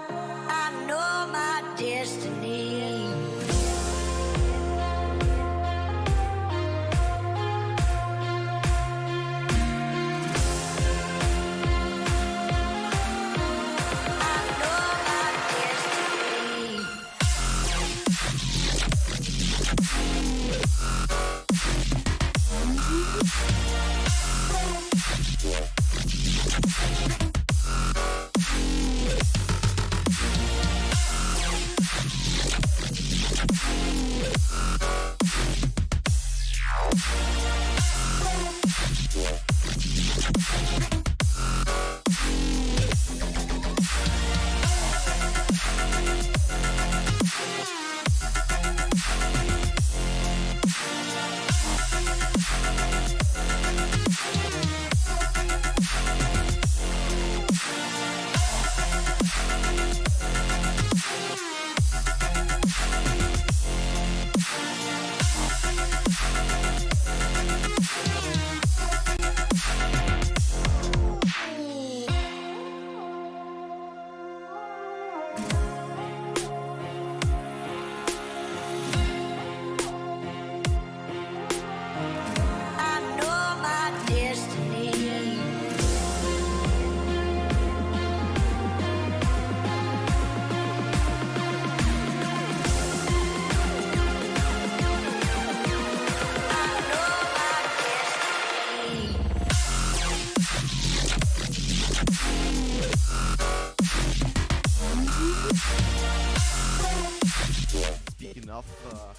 I know my destiny.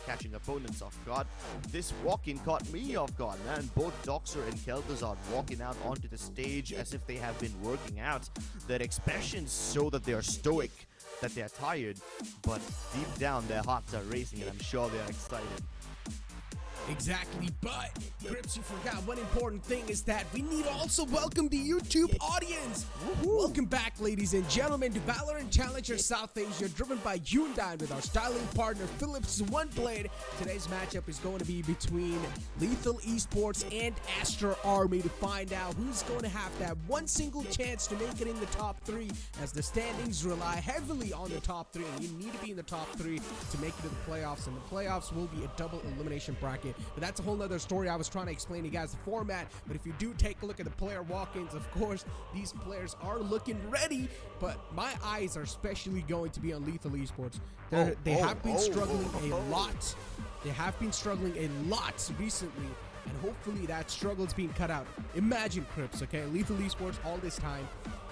Catching opponents off guard. This walk-in caught me off guard, man. Both Doxer and Kel'Thuzad walking out onto the stage as if they have been working out. Their expressions show that they are stoic, that they are tired, but deep down their hearts are racing and I'm sure they are excited. Exactly, but Grips, you forgot one important thing is that we need to also welcome the YouTube audience. Welcome back, ladies and gentlemen, to Valorant Challenger South Asia, driven by Hyundai with our styling partner Philips One Blade. Today's matchup is going to be between Lethal Esports and Aster Army to find out who's going to have that one single chance to make it in the top 3, as the standings rely heavily on the top 3, and you need to be in the top 3 to make it to the playoffs, and the playoffs will be a double elimination bracket. But that's a whole nother story. I was trying to explain to you guys the format, but if you do take a look at the player walk-ins, of course, these players are looking ready, but my eyes are especially going to be on Lethal Esports. They have been struggling a lot. They have been struggling a lot recently, and hopefully that struggle is being cut out. Imagine, Crips, okay? Lethal Esports all this time,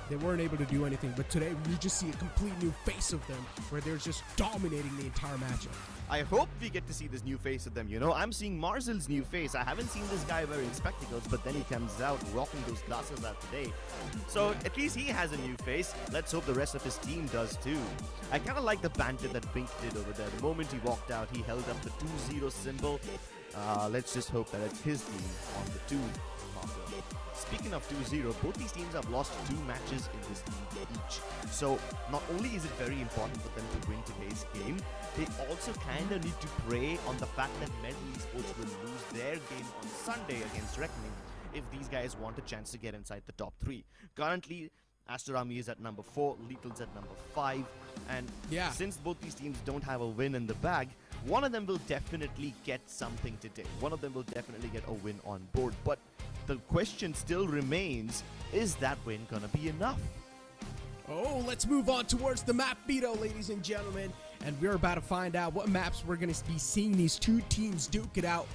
they weren't able to do anything, but today we just see a complete new face of them where they're just dominating the entire matchup. I hope we get to see this new face of them, you know. I'm seeing Marzel's new face. I haven't seen this guy wearing spectacles, but then he comes out rocking those glasses out today. So at least he has a new face. Let's hope the rest of his team does too. I kind of like the banter that Bink did over there. The moment he walked out, he held up the 2-0 symbol. Let's just hope that it's his team on the 2 marker. Speaking of 2-0, both these teams have lost 2 matches in this league each. So not only is it very important for them to win today's game, they also kind of need to prey on the fact that MLT Esports will lose their game on Sunday against Reckoning if these guys want a chance to get inside the top 3. Currently, Aster Army is at number 4, Lethal's at number 5, and since both these teams don't have a win in the bag, one of them will definitely get something today. One of them will definitely get a win on board, but the question still remains, is that win gonna be enough? Oh, let's move on towards the map veto, ladies and gentlemen, and we're about to find out what maps we're going to be seeing these 2 teams duke it out.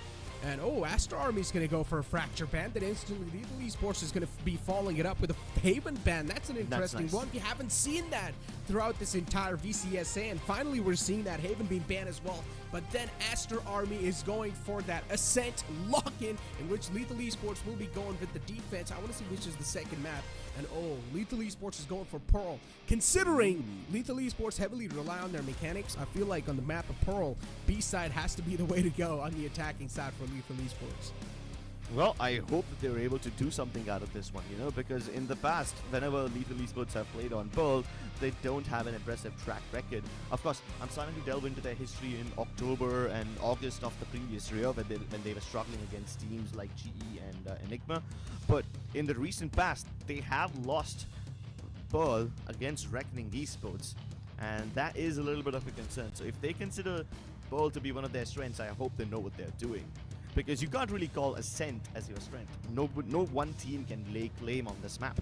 And oh, Aster Army's going to go for a Fracture ban, then instantly Lethal Esports is going to be following it up with a Haven ban. That's an interesting one. We haven't seen that throughout this entire VCSA, and finally we're seeing that Haven being banned as well. But then Aster Army is going for that Ascent lock-in, in which Lethal Esports will be going with the defense. I want to see which is the second map. And oh, Lethal Esports is going for Pearl. Considering Lethal Esports heavily rely on their mechanics, I feel like on the map of Pearl, B-side has to be the way to go on the attacking side for Lethal Esports. Well, I hope that they were able to do something out of this one, you know, because in the past, whenever Lethal Esports have played on Pearl, they don't have an impressive track record. Of course, I'm starting to delve into their history in October and August of the previous year when they were struggling against teams like GE and Enigma. But in the recent past, they have lost Pearl against Reckoning Esports, and that is a little bit of a concern. So if they consider Pearl to be one of their strengths, I hope they know what they're doing. Because you can't really call Ascent as your strength. No one team can lay claim on this map.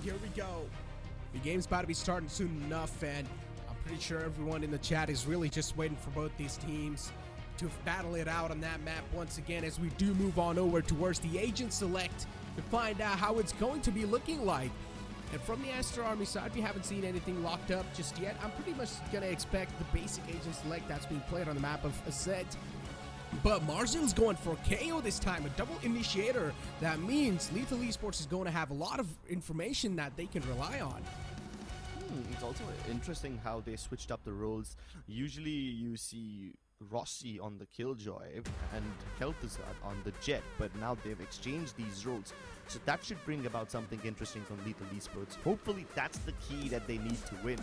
Here we go. The game's about to be starting soon enough, and I'm pretty sure everyone in the chat is really just waiting for both these teams to battle it out on that map once again, as we do move on over towards the Agent Select to find out how it's going to be looking like. And from the Aster Army side, we haven't seen anything locked up just yet. I'm pretty much going to expect the basic Agent Select that's being played on the map of Ascent. But Marzil's going for KO this time, a double initiator. That means Lethal Esports is going to have a lot of information that they can rely on. It's also interesting how they switched up the roles. Usually you see Rossi on the Killjoy and Kel'Thuzad on the Jet, but now they've exchanged these roles. So that should bring about something interesting from Lethal Esports. Hopefully that's the key that they need to win.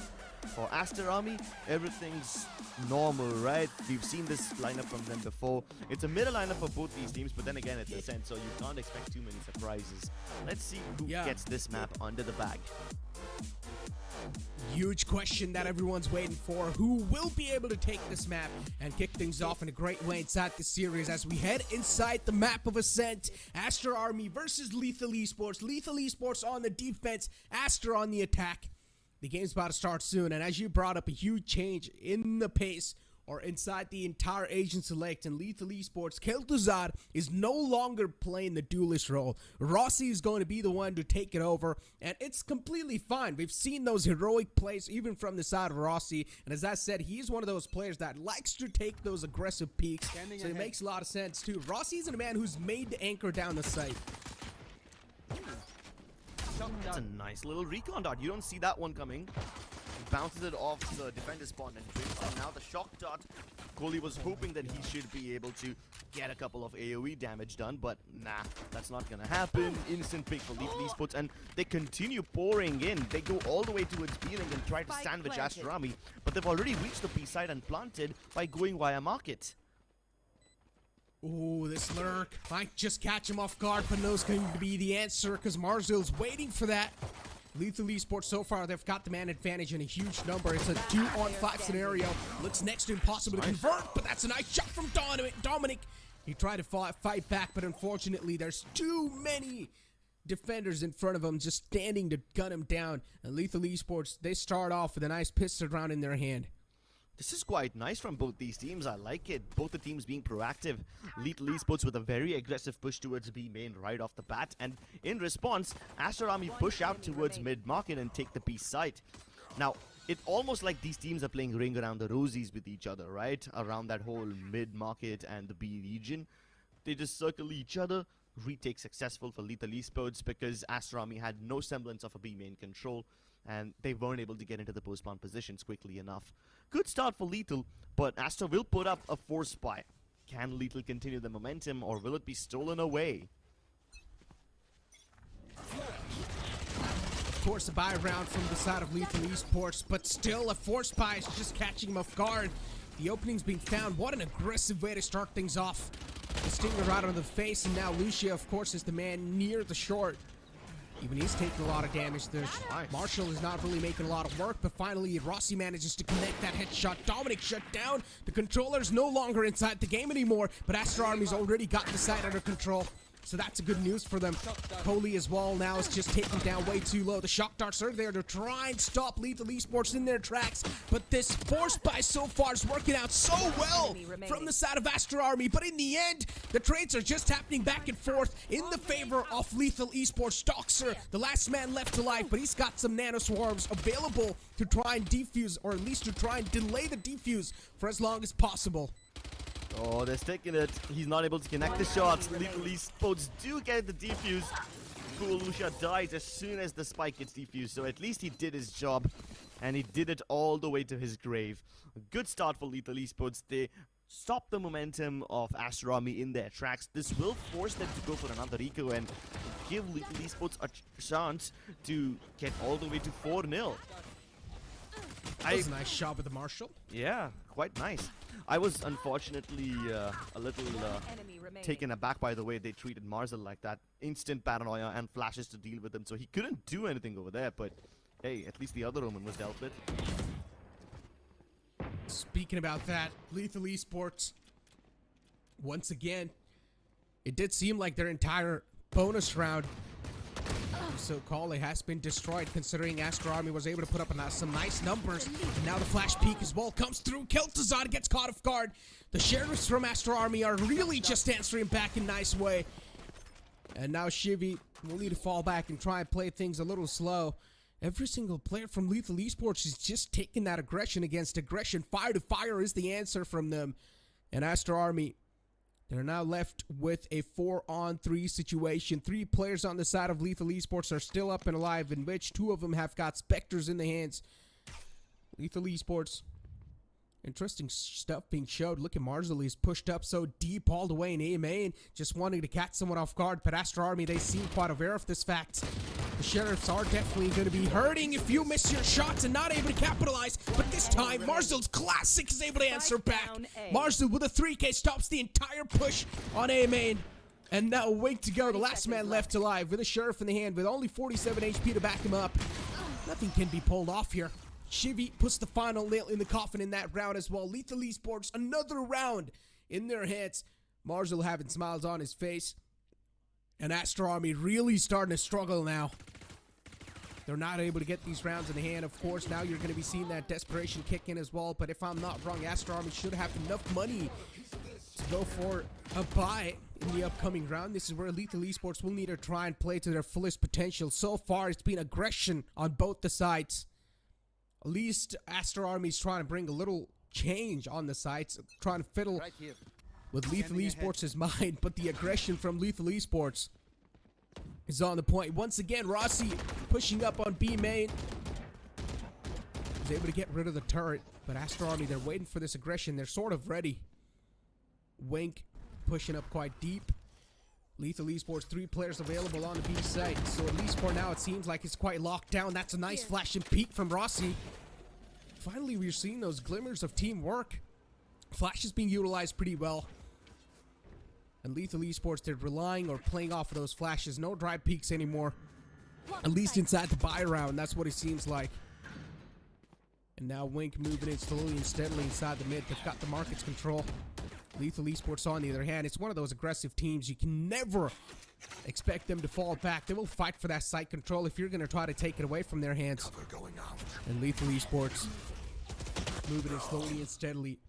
For Aster Army, everything's normal, right? We've seen this lineup from them before. It's a middle lineup for both these teams, but then again it's Ascent, so you can't expect too many surprises. Let's see who gets this map under the bag. Huge question that everyone's waiting for. Who will be able to take this map and kick things off in a great way inside the series as we head inside the map of Ascent? Aster Army versus Lethal Esports. Lethal Esports on the defense, Aster on the attack. The game's about to start soon, and as you brought up, a huge change in the pace or inside the entire Agent Select, and Lethal Esports, Kel'Thuzad is no longer playing the duelist role. Rossi is going to be the one to take it over, and it's completely fine. We've seen those heroic plays even from the side of Rossi, and as I said, he's one of those players that likes to take those aggressive peaks, so it makes a lot of sense too. Rossi is a man who's made the anchor down the site. That's a nice little recon dart. You don't see that one coming. Bounces it off the defender's spawn and brings it. Now the shock dart. Kohli was hoping that he should be able to get a couple of AoE damage done, but nah, that's not gonna happen. Instant pick for Lethal Esports, and they continue pouring in. They go all the way towards B-Link and try to sandwich Aster Army, but they've already reached the B side and planted by going via market. Oh, this lurk might just catch him off guard, but knows going to be the answer because Marzil's waiting for that. Lethal Esports so far, they've got the man advantage in a huge number. It's a 2-on-5 scenario. Looks next to impossible to convert, but that's a nice shot from Dominic. He tried to fight back, but unfortunately, there's too many defenders in front of him just standing to gun him down. And Lethal Esports, they start off with a nice pistol round in their hand. This is quite nice from both these teams. I like it. Both the teams being proactive. Lethal Esports with a very aggressive push towards B main right off the bat. And in response, Aster Army push out towards mid-market and take the B site. Now, it's almost like these teams are playing ring around the rosies with each other, right? Around that whole mid-market and the B region. They just circle each other. Retake successful for Lethal Esports because Aster Army had no semblance of a B main control, and they weren't able to get into the post-spawn positions quickly enough. Good start for Lethal, but Aster will put up a force spy. Can Lethal continue the momentum, or will it be stolen away? Of course, a buy round from the side of Lethal Esports, but still a force spy is just catching him off guard. The opening's being found. What an aggressive way to start things off. The stinger right on the face, and now Lucia, of course, is the man near the short. Even he's taking a lot of damage there. Nice. Marshall is not really making a lot of work, but finally Rossi manages to connect that headshot. Dominic shut down. The controller's no longer inside the game anymore, but Aster Army's already got the site under control. So that's a good news for them. Kohli as well now is just taken down way too low. The shock darts are there to try and stop Lethal Esports in their tracks. But this force buy so far is working out so well from the side of Aster Army. But in the end, the trades are just happening back and forth in the favor of Lethal Esports. Doxer, the last man left alive, but he's got some nano swarms available to try and defuse, or at least to try and delay the defuse for as long as possible. Oh, they're sticking it. He's not able to connect the shots. Lethal Esports do get the defuse. Cool, Lucia dies as soon as the spike gets defused, so at least he did his job, and he did it all the way to his grave. A good start for Lethal Esports. They stop the momentum of Aster Army in their tracks. This will force them to go for another eco and give Lethal Esports a chance to get all the way to 4-0. That was a nice shot with the Marshall. Yeah, quite nice. I was unfortunately a little taken aback by the way they treated Marzel like that. Instant paranoia and flashes to deal with him, so he couldn't do anything over there. But hey, at least the other Omen was dealt with. Speaking about that, Lethal Esports, once again, it did seem like their entire bonus round, so-called, it has been destroyed, considering Aster Army was able to put up some nice numbers. And now the flash peek as well comes through. Kel'Thuzad gets caught off guard. The sheriffs from Aster Army are really just answering back in a nice way. And now Shivy will need to fall back and try and play things a little slow. Every single player from Lethal Esports is just taking that aggression against aggression. Fire to fire is the answer from them. And Aster Army, they're now left with a 4-on-3 situation. 3 players on the side of Lethal Esports are still up and alive, in which 2 of them have got Spectres in the hands. Lethal Esports, interesting stuff being showed. Look at Marzel, he's pushed up so deep all the way in A main, just wanting to catch someone off guard. But Aster Army, they seem quite aware of this fact. The sheriffs are definitely going to be hurting if you miss your shots and not able to capitalize. But this time, Marzel's classic is able to answer back. Marzel with a 3K stops the entire push on A main. And now a week to go, the last man left alive with a sheriff in the hand with only 47 HP to back him up. Nothing can be pulled off here. Shivy puts the final nail in the coffin in that round as well. Lethal Esports, another round in their hands. Marzel having smiles on his face. And Aster Army really starting to struggle now. They're not able to get these rounds in the hand. Of course, now you're going to be seeing that desperation kick in as well. But if I'm not wrong, Aster Army should have enough money to go for a buy in the upcoming round. This is where Lethal Esports will need to try and play to their fullest potential. So far, it's been aggression on both the sides. At least Aster Army's trying to bring a little change on the sides, trying to fiddle with Lethal Esports' mind, but the aggression from Lethal Esports is on the point. Once again, Rossi pushing up on B main. He's able to get rid of the turret, but Aster Army, they're waiting for this aggression. They're sort of ready. Wink pushing up quite deep. Lethal Esports, 3 players available on the B site, so at least for now it seems like it's quite locked down. That's a nice flash and peek from Rossi. Finally, we're seeing those glimmers of teamwork. Flash is being utilized pretty well. And Lethal Esports, they're relying or playing off of those flashes. No dry peaks anymore. At least inside the buy round, that's what it seems like. And now Wink moving in slowly and steadily inside the mid. They've got the market's control. Lethal Esports, on the other hand, it's one of those aggressive teams. You can never expect them to fall back. They will fight for that site control if you're going to try to take it away from their hands. And Lethal Esports moving in slowly and steadily.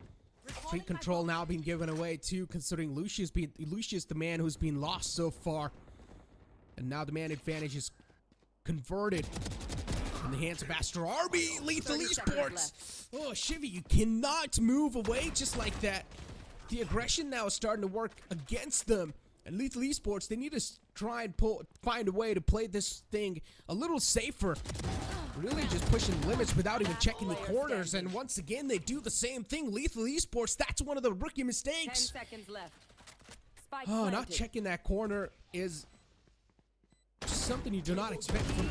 Street control now being given away too, considering Lucius the man who's been lost so far. And now the man advantage is converted in the hands of Aster Army. Lethal Esports. Oh, Shivy, you cannot move away just like that. The aggression now is starting to work against them. And Lethal Esports, they need to try and find a way to play this thing a little safer. Really just pushing limits without even checking the corners. And once again, they do the same thing. Lethal Esports, that's one of the rookie mistakes. 10 seconds left. Spike Oh, planted. not checking that corner is something you do not expect from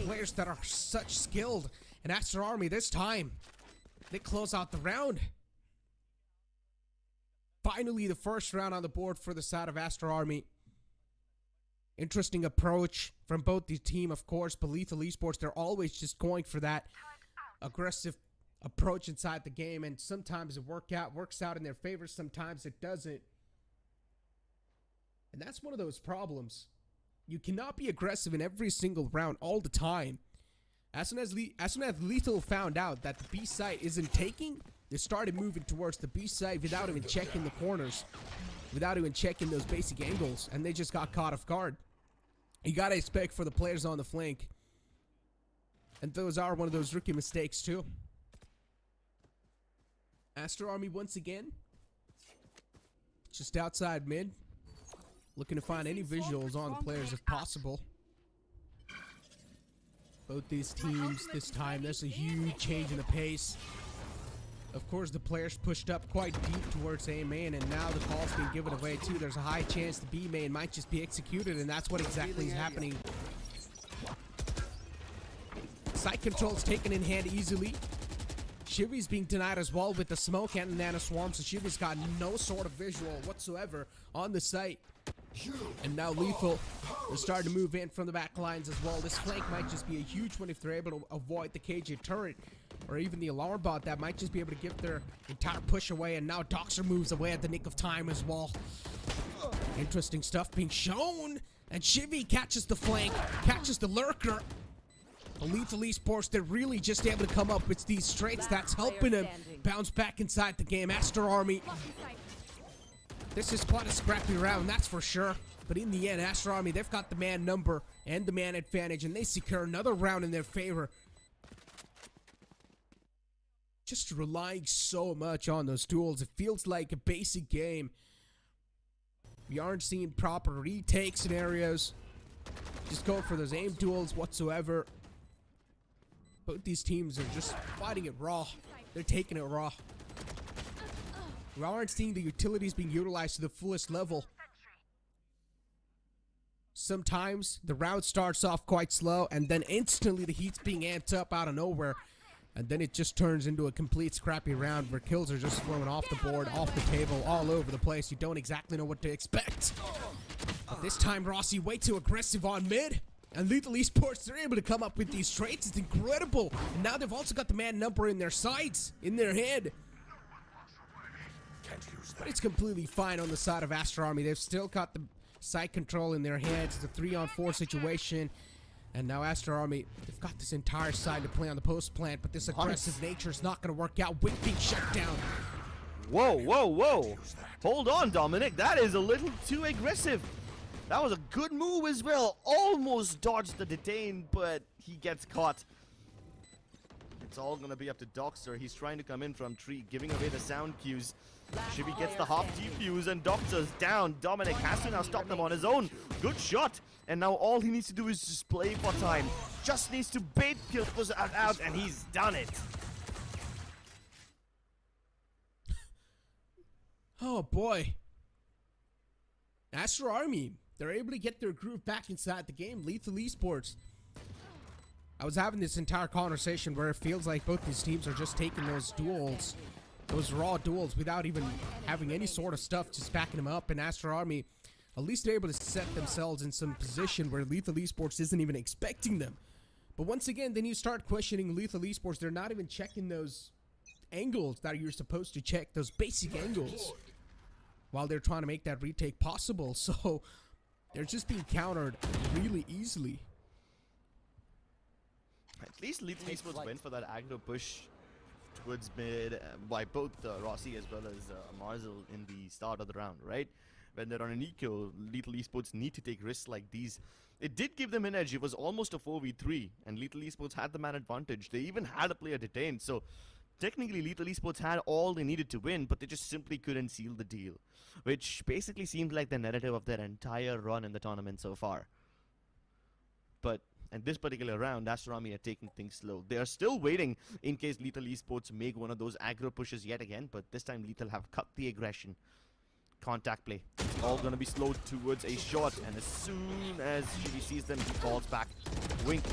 players that are such skilled. And Aster Army, this time, they close out the round. Finally, the first round on the board for the side of Aster Army. Interesting approach from both the team, of course, but Lethal Esports, they're always just going for that aggressive approach inside the game, and sometimes it works out in their favor, sometimes it doesn't. And that's one of those problems. You cannot be aggressive in every single round all the time. As soon as Lethal found out that the B site isn't taking, they started moving towards the B site without even checking the corners, without even checking those basic angles, and they just got caught off guard. You gotta expect for the players on the flank. And those are one of those rookie mistakes too. Aster Army once again, just outside mid, looking to find any visuals on the players if possible. Both these teams this time, there's a huge change in the pace. Of course, the players pushed up quite deep towards A main, and now the call's being given away too. There's a high chance the B main might just be executed, and that's what exactly is happening. Site control's taken in hand easily. Shivy's being denied as well with the smoke and the nano swarm, so Shivy's got no sort of visual whatsoever on the site. And now Lethal is starting to move in from the back lines as well. This flank might just be a huge one if they're able to avoid the KJ turret or even the alarm bot. That might just be able to give their entire push away. And now Doxer moves away at the nick of time as well. Interesting stuff being shown. And Shivy catches the flank, catches the lurker. Lethal Esports, they're really just able to come up with these straights that's helping them bounce back inside the game. Aster Army, this is quite a scrappy round, that's for sure. But in the end, Aster Army, they've got the man number and the man advantage, and they secure another round in their favor. Just relying so much on those duels. It feels like a basic game. We aren't seeing proper retake scenarios. Just going for those aim duels whatsoever. Both these teams are just fighting it raw. They're taking it raw. We aren't seeing the utilities being utilized to the fullest level. Sometimes the round starts off quite slow and then instantly the heat's being amped up out of nowhere. And then it just turns into a complete scrappy round where kills are just flowing off the board, off the table, all over the place. You don't exactly know what to expect. But this time, Rossi way too aggressive on mid. And Lethal Esports, they're able to come up with these traits. It's incredible. And now they've also got the man number in their sights, in their head. But it's completely fine on the side of Aster Army. They've still got the side control in their hands. It's a 3-on-4 situation. And now Aster Army, they've got this entire side to play on the post plant, but this aggressive nature is not going to work out. Wick being shut down. Whoa, whoa, whoa. Hold on, Dominic. That is a little too aggressive. That was a good move as well. Almost dodged the detain, but he gets caught. It's all going to be up to Doxer. He's trying to come in from tree, giving away the sound cues. Shivy gets the half defuse and Doxer's down. Dominic has to now stop them on his own. Good shot. And now all he needs to do is just play for time. Just needs to bait kills out and he's done it. Oh boy. Aster Army, they're able to get their groove back inside the game. Lethal Esports. I was having this entire conversation where it feels like both these teams are just taking those duels, those raw duels, without even having any sort of stuff, just backing them up. And Aster Army, at least they're able to set themselves in some position where Lethal Esports isn't even expecting them. But once again, then you start questioning Lethal Esports. They're not even checking those angles that you're supposed to check, those basic angles, while they're trying to make that retake possible. So they're just being countered really easily. At least Lethal Esports went for that aggro push towards mid by both Rossi as well as Marzel in the start of the round, right? When they're on an eco, Lethal Esports need to take risks like these. It did give them an edge. It was almost a 4v3, and Lethal Esports had the man advantage. They even had a player detained, so technically Lethal Esports had all they needed to win, but they just simply couldn't seal the deal, which basically seemed like the narrative of their entire run in the tournament so far. But in this particular round, Aster Army are taking things slow. They are still waiting in case Lethal Esports make one of those aggro pushes yet again, but this time Lethal have cut the aggression. Contact play. It's all going to be slowed towards a shot, and as soon as Shivy sees them, he falls back. Wink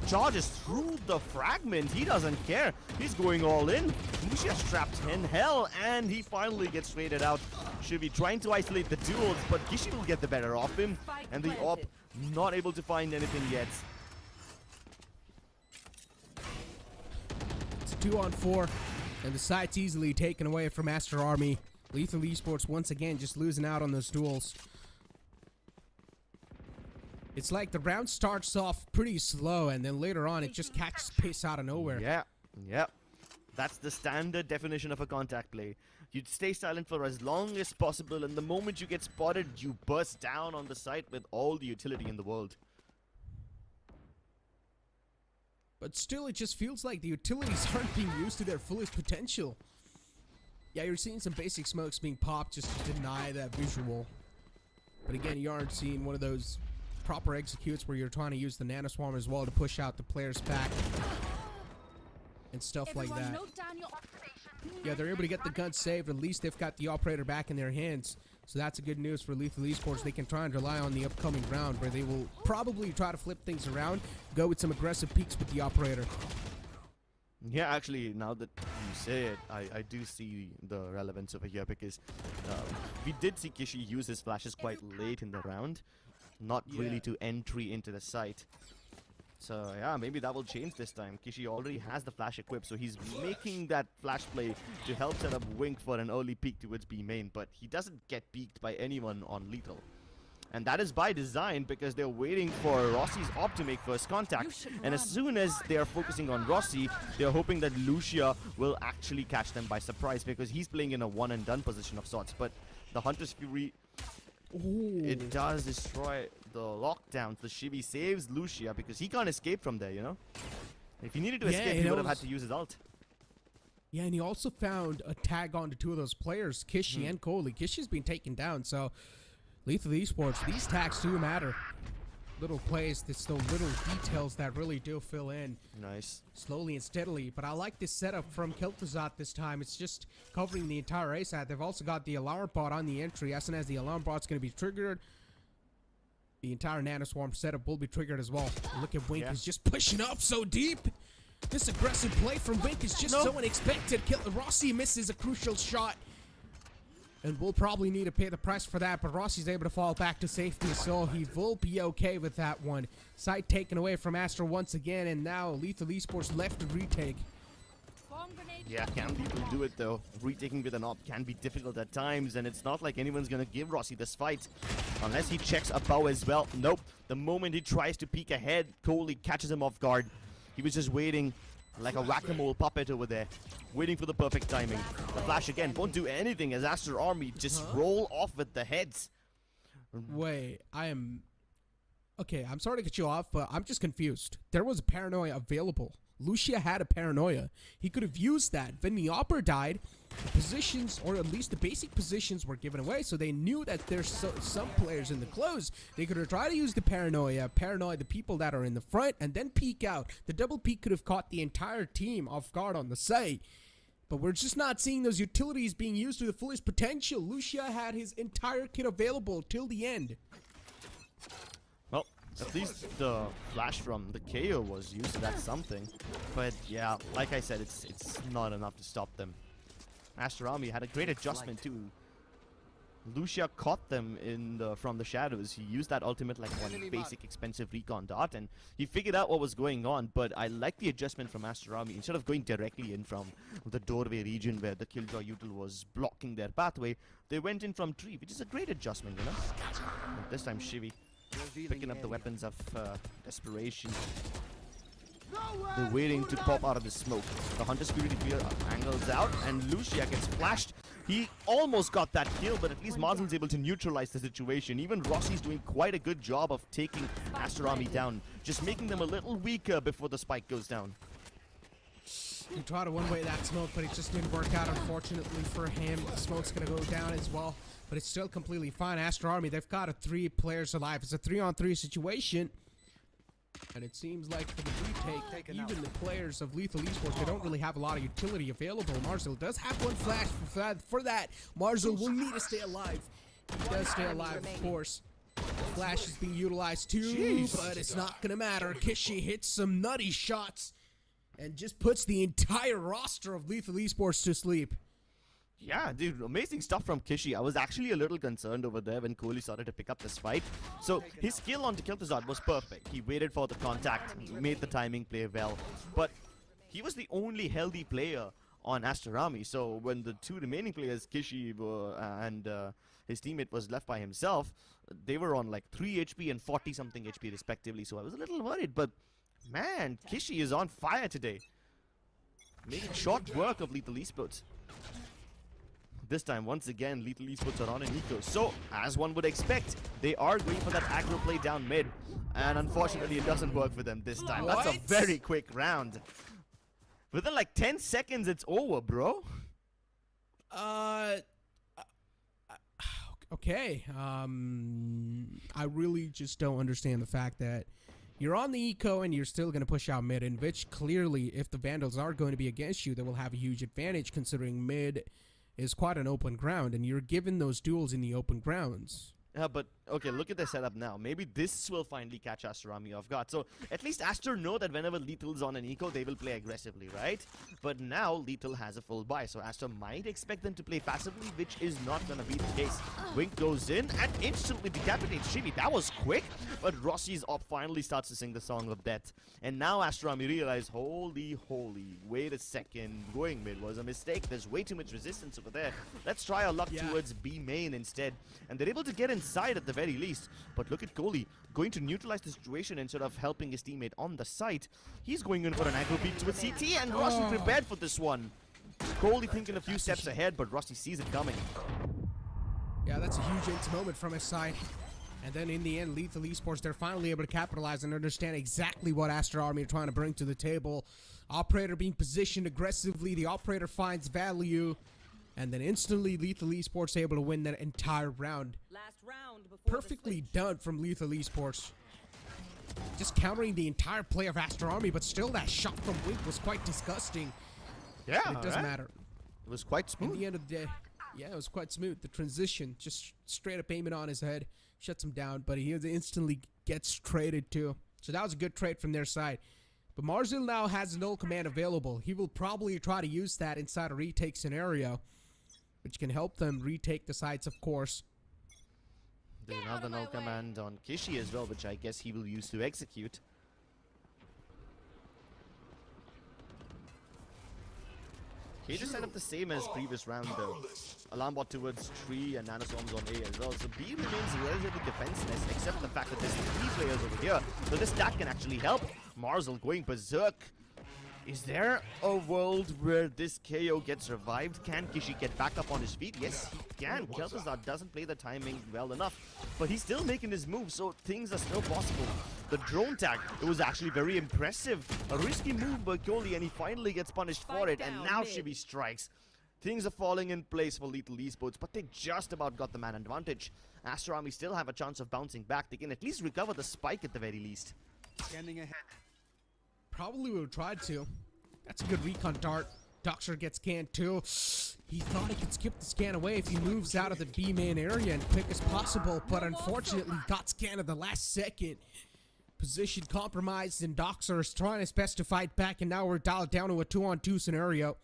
charges through the fragment. He doesn't care. He's going all in. Lucia's trapped in hell, and he finally gets traded out. Shivy trying to isolate the duels, but Gishi will get the better of him, and the op not able to find anything yet. It's a 2-on-4, and the site's easily taken away from Aster Army. Lethal Esports once again just losing out on those duels. It's like the round starts off pretty slow and then later on it just catches pace out of nowhere. Yeah. That's the standard definition of a contact play. You'd stay silent for as long as possible, and the moment you get spotted, you burst down on the site with all the utility in the world. But still, it just feels like the utilities aren't being used to their fullest potential. Yeah, you're seeing some basic smokes being popped just to deny that visual. But again, you aren't seeing one of those proper executes where you're trying to use the nanoswarm as well to push out the players back and stuff like that. Yeah, they're able to get the gun saved. At least they've got the operator back in their hands. So that's a good news for Lethal Esports. They can try and rely on the upcoming round where they will probably try to flip things around, go with some aggressive peeks with the operator. Yeah, actually, now that you say it, I do see the relevance over here because we did see Kishi use his flashes quite late in the round, not really to entry into the site. So yeah, maybe that will change this time. Kishi already has the flash equipped, so he's making that flash play to help set up Wink for an early peek towards B main, but he doesn't get peeked by anyone on lethal. And that is by design because they're waiting for Rossi's op to make first contact. And as soon as they are focusing on Rossi, they're hoping that Lucia will actually catch them by surprise because he's playing in a one and done position of sorts. But the Hunter's Fury, it does destroy the lockdowns. The Shivi saves Lucia because he can't escape from there, you know? If he needed to escape, he would have had to use his ult. Yeah, and he also found a tag onto two of those players, Kishi and Kohli. Kishi's been taken down, so Lethal Esports, these tags do matter. Little plays, it's the little details that really do fill in. Nice. Slowly and steadily. But I like this setup from Kiltazat this time. It's just covering the entire A side. They've also got the alarm bot on the entry. As soon as the alarm bot's going to be triggered, the entire nanoswarm setup will be triggered as well. Look at Wink is just pushing up so deep. This aggressive play from Wink is just so unexpected. Rossi misses a crucial shot. And we'll probably need to pay the price for that, but Rossi's able to fall back to safety, so he will be okay with that one. Sight taken away from Aster once again, and now Lethal Esports left to retake. Yeah, can people do it though? Retaking with an op can be difficult at times, and it's not like anyone's gonna give Rossi this fight. Unless he checks a bow as well. Nope. The moment he tries to peek ahead, Kohli catches him off guard. He was just waiting like a whack-a-mole puppet over there, waiting for the perfect timing. The flash again won't do anything as Aster Army just roll off with the heads. Wait, okay, I'm sorry to cut you off, but I'm just confused. There was a paranoia available. Lucia had a paranoia. He could have used that. When the Opera died, the positions, or at least the basic positions, were given away, so they knew that there's some players in the close. They could have tried to use the paranoia the people that are in the front, and then peek out. The double peek could have caught the entire team off guard on the site. But we're just not seeing those utilities being used to the fullest potential. Lucia had his entire kit available till the end. Well, at least the flash from the KO was used, that's something. But yeah, like I said, it's not enough to stop them. Aster Army had a great adjustment too. Lucia caught them from the shadows. He used that ultimate like one basic expensive recon dart, and he figured out what was going on. But I like the adjustment from Aster Army. Instead of going directly in from the doorway region where the Killjoy util was blocking their pathway, they went in from tree, which is a great adjustment, you know. And this time Shivi picking up the weapons of desperation. They're waiting to pop out of the smoke. The Hunter Security Clear angles out, and Lucia gets flashed. He almost got that kill, but at least Marzel's able to neutralize the situation. Even Rossi's doing quite a good job of taking Aster Army down, just making them a little weaker before the spike goes down. He tried to one-way that smoke, but it just didn't work out, unfortunately for him. The smoke's going to go down as well, but it's still completely fine. Aster Army, they've got 3 players alive. It's a 3-on-3 situation. And it seems like for the retake, even the players of Lethal Esports, they don't really have a lot of utility available. Marzel does have one flash for that. Marzel will need to stay alive. He does stay alive, of course. Flash is being utilized too, but it's not going to matter. Kishi hits some nutty shots and just puts the entire roster of Lethal Esports to sleep. Yeah, dude, amazing stuff from Kishi. I was actually a little concerned over there when Kohli started to pick up this fight. So his skill on Kiltazad was perfect. He waited for the contact, he made the timing play well. But he was the only healthy player on Aster Army. So when the 2 remaining players, Kishi and his teammate, was left by himself, they were on like 3 HP and 40 something HP respectively. So I was a little worried. But man, Kishi is on fire today, making short work of Lethal Esports. This time, once again, Lethal Esports are on an eco. So, as one would expect, they are going for that aggro play down mid. And unfortunately, it doesn't work for them this time. That's a very quick round. Within like 10 seconds, it's over, bro. Okay. I really just don't understand the fact that you're on the eco and you're still going to push out mid, in which clearly, if the Vandals are going to be against you, they will have a huge advantage considering mid is quite an open ground, and you're given those duels in the open grounds. But okay, look at the setup now. Maybe this will finally catch Aster Army off guard. So at least Aster know that whenever Lethal's on an eco, they will play aggressively, right? But now Lethal has a full buy, so Aster might expect them to play passively, which is not gonna be the case. Wink goes in and instantly decapitates Shivi. That was quick, but Rossi's op finally starts to sing the song of death. And now Aster Army realize, holy, wait a second, going mid was a mistake. There's way too much resistance over there. Let's try our luck towards B main instead. And they're able to get inside at the very least. But look at Kohli going to neutralize the situation instead of helping his teammate on the site. He's going in for an aggro peek to a CT, and Rossi prepared for this one. Kohli thinking a few steps ahead, but Rossi sees it coming. Yeah, that's a huge int moment from his side. And then in the end, Lethal Esports, they're finally able to capitalize and understand exactly what Aster Army are trying to bring to the table. Operator being positioned aggressively, the operator finds value, and then instantly Lethal Esports able to win that entire round. Last round before Perfectly done from Lethal Esports. Just countering the entire play of Aster Army, but still that shot from Wink was quite disgusting. Yeah, But it doesn't matter. It was quite smooth. In the end of the day, yeah, it was quite smooth. The transition, just straight up aiming on his head, shuts him down, but he instantly gets traded too. So that was a good trade from their side. But Marzil now has null command available. He will probably try to use that inside a retake scenario, which can help them retake the sites, of course. There's another null command on Kishi as well, which I guess he will use to execute. He just set up the same as previous round though. Alarm bot towards tree and nanoswarms on A as well. So B remains relatively defenseless, except for the fact that there's 3 players over here. So this stack can actually help. Marzil going berserk. Is there a world where this KO gets revived? Can Kishi get back up on his feet? Yes, he can. Kel'Thuzad doesn't play the timing well enough, but he's still making his move, so things are still possible. The drone tag, it was actually very impressive. A risky move by Kohli, and he finally gets punished for it, and now Shivi strikes. Things are falling in place for Lethal Esports, but they just about got the man advantage. Aster Army still have a chance of bouncing back. They can at least recover the spike at the very least. Scanning ahead. Probably would have tried to. That's a good recon dart. Doxer gets scanned too. He thought he could skip the scan away if he moves out of the B main area and quick as possible, but unfortunately got scanned at the last second. Position compromised, and Doxer is trying his best to fight back, and now we're dialed down to a 2-on-2 scenario.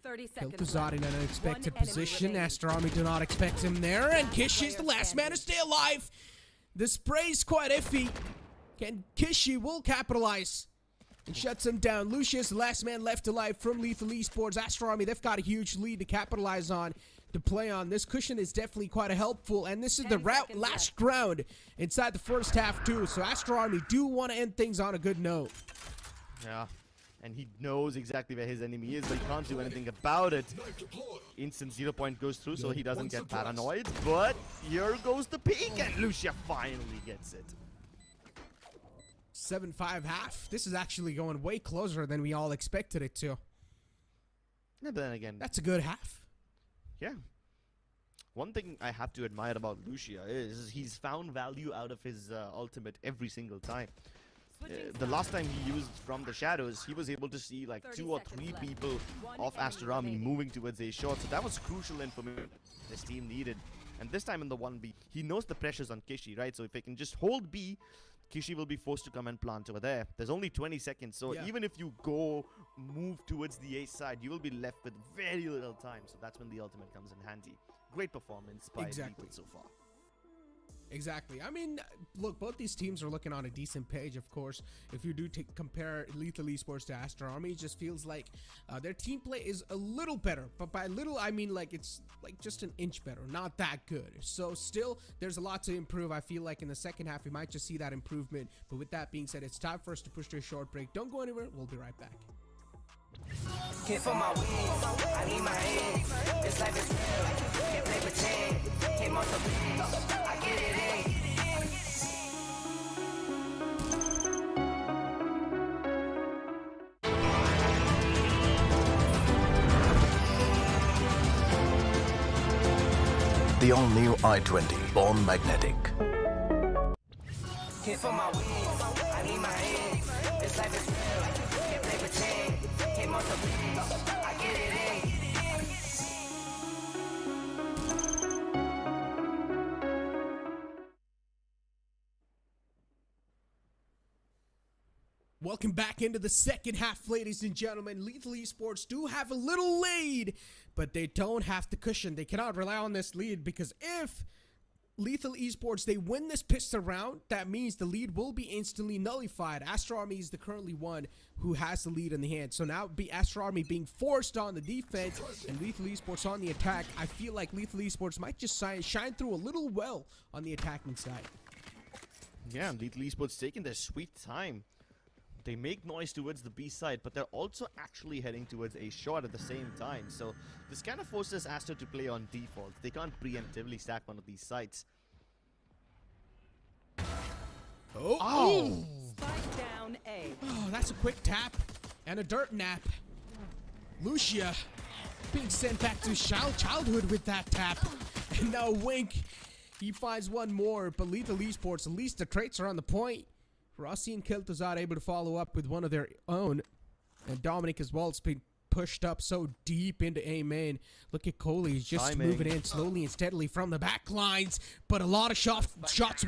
30 seconds. Kel'Thuzad in an unexpected One enemy position. remaining. Aster Army do not expect him there, and Kishi is the last man to stay alive. The spray's quite iffy. Kishi will capitalize and shuts him down. Lucius, the last man left alive from Lethal Esports. Aster Army, they've got a huge lead to capitalize on, to play on. This cushion is definitely quite helpful, and this is the 10 seconds last round inside the first half too. So Aster Army do want to end things on a good note. Yeah, and he knows exactly where his enemy is, but he can't do anything about it. Instant 0 point goes through, so he doesn't get paranoid. But here goes the peek, and Lucia finally gets it. 7-5 half. This is actually going way closer than we all expected it to. Yeah, but then again, That's a good half. yeah. One thing I have to admire about Lucia is he's found value out of his ultimate every single time. The last time he used From the Shadows, he was able to see like 30 2 or seconds 3 left. people One of enemy Aster Army remaining. moving towards a shot. So that was crucial information this team needed. And this time in the 1B, he knows the pressures on Kishi, right? So if they can just hold B, Kishi will be forced to come and plant over there. There's only 20 seconds, so Yeah. even if you move towards the A side, you will be left with very little time. So that's when the ultimate comes in handy. Great performance by Exactly. Lethal so far. Exactly. I mean, look, both these teams are looking on a decent page, of course. If you do compare Lethal Esports to Aster Army, it just feels like their team play is a little better. But by little, I mean like it's like just an inch better, not that good. So still, there's a lot to improve. I feel like in the second half, we might just see that improvement. But with that being said, it's time for us to push to a short break. Don't go anywhere. We'll be right back. Can't for my wings, I need my hands. This life is real, can't play pretend. Came off the beach, I get it in. The all-new i20 Born Magnetic. Can't for my wings, I need my hands. This life is real, can't play pretend. Came off the beach, I get it in. Welcome back into the second half, ladies and gentlemen. Lethal Esports do have a little lead, but they don't have the cushion. They cannot rely on this lead because if Lethal Esports, they win this pistol round, that means the lead will be instantly nullified. Aster Army is the currently one who has the lead in the hand. So now be Aster Army being forced on the defense and Lethal Esports on the attack. I feel like Lethal Esports might just shine through a little well on the attacking side. Yeah, and Lethal Esports taking their sweet time. They make noise towards the B side, but they're also actually heading towards a shot at the same time. So this kind of forces Aster to play on default. They can't preemptively stack one of these sites. Oh! Spike down A. Oh, that's a quick tap and a dirt nap. Lucia being sent back to childhood with that tap. And now Wink, he finds one more, but Lethal Esports, at least the traits are on the point. Rossi and Kiltazar able to follow up with one of their own. And Dominic as well has been pushed up so deep into A main. Look at Coley, he's just moving in slowly and steadily from the back lines. But a lot of shots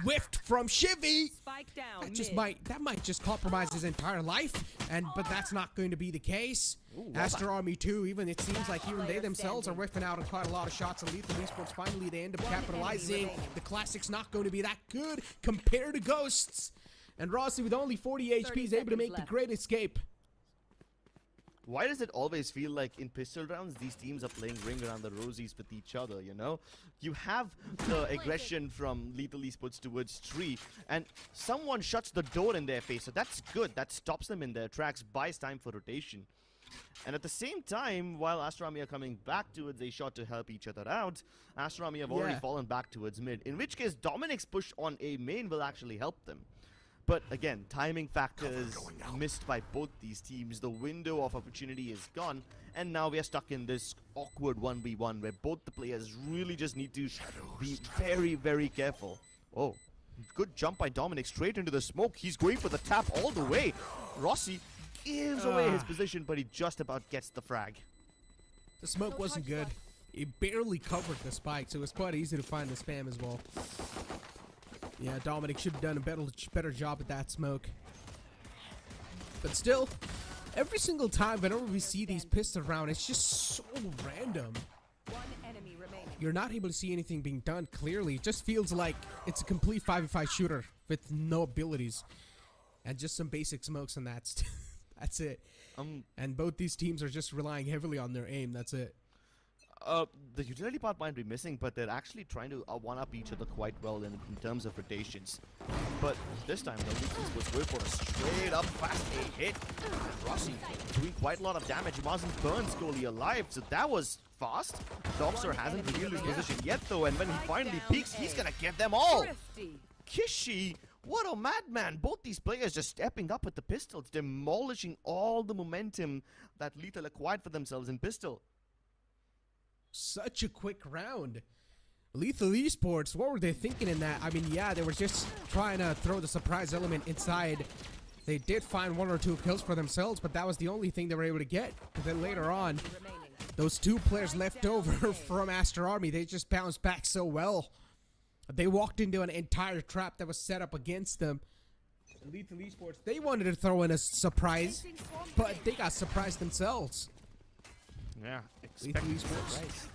whiffed from Shivy. Spike down. That might just compromise his entire life. But that's not going to be the case. Aster Army too, even it seems like even they themselves are whiffing out on quite a lot of shots. And Lethal Esports finally they end up capitalizing. The Classic's not going to be that good compared to Ghosts. And Rossi with only 40 HP is able to make the great escape. Why does it always feel like in pistol rounds, these teams are playing ring around the rosies with each other, you know? You have the aggression from Lethal Esports towards Tree, and someone shuts the door in their face, so that's good. That stops them in their tracks, buys time for rotation. And at the same time, while Aster Army are coming back towards a shot to help each other out, Aster Army have already fallen back towards mid, in which case Dominic's push on A main will actually help them. But again, timing factors missed by both these teams. The window of opportunity is gone, and now we are stuck in this awkward 1v1 where both the players really just need to be very, very careful. Oh, good jump by Dominic straight into the smoke. He's going for the tap all the way. Rossi gives away his position, but he just about gets the frag. The smoke wasn't good. It barely covered the spike, so it was quite easy to find the spam as well. Yeah, Dominic should have done a better job at that smoke. But still, every single time whenever we see these pistol rounds, it's just so random. One enemy remaining. You're not able to see anything being done clearly. It just feels like it's a complete 5v5 shooter with no abilities. And just some basic smokes and that's it. And both these teams are just relying heavily on their aim, that's it. The utility part might be missing, but they're actually trying to one-up each other quite well in terms of rotations. But this time, the Lucas was going for a straight-up fast A hit. Rossi doing quite a lot of damage. Mazen burns Coley alive, so that was fast. Doxer hasn't revealed his position yet, though, and when he finally peeks, he's gonna get them all. Thrifty. Kishi, what a madman. Both these players just stepping up with the pistols, demolishing all the momentum that Lethal acquired for themselves in pistol. Such a quick round. Lethal Esports, what were they thinking in that? I mean, yeah, they were just trying to throw the surprise element inside. They did find one or two kills for themselves, but that was the only thing they were able to get. But then later on, those two players left over from Aster Army, they just bounced back so well. They walked into an entire trap that was set up against them. Lethal Esports, they wanted to throw in a surprise, but they got surprised themselves. Yeah, Lethal expect Esports.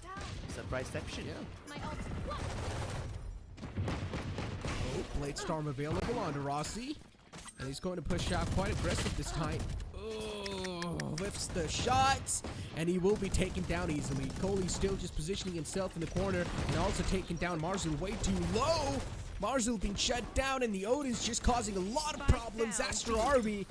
Surpriseception. Yeah. Oh, Blade Storm available onto Rossi. And he's going to push out quite aggressive this time. Oh, whiffs the shots. And he will be taken down easily. Coley's still just positioning himself in the corner. And also taking down Marzul way too low. Marzul being shut down. And the Odin's just causing a lot of problems. Aster Army.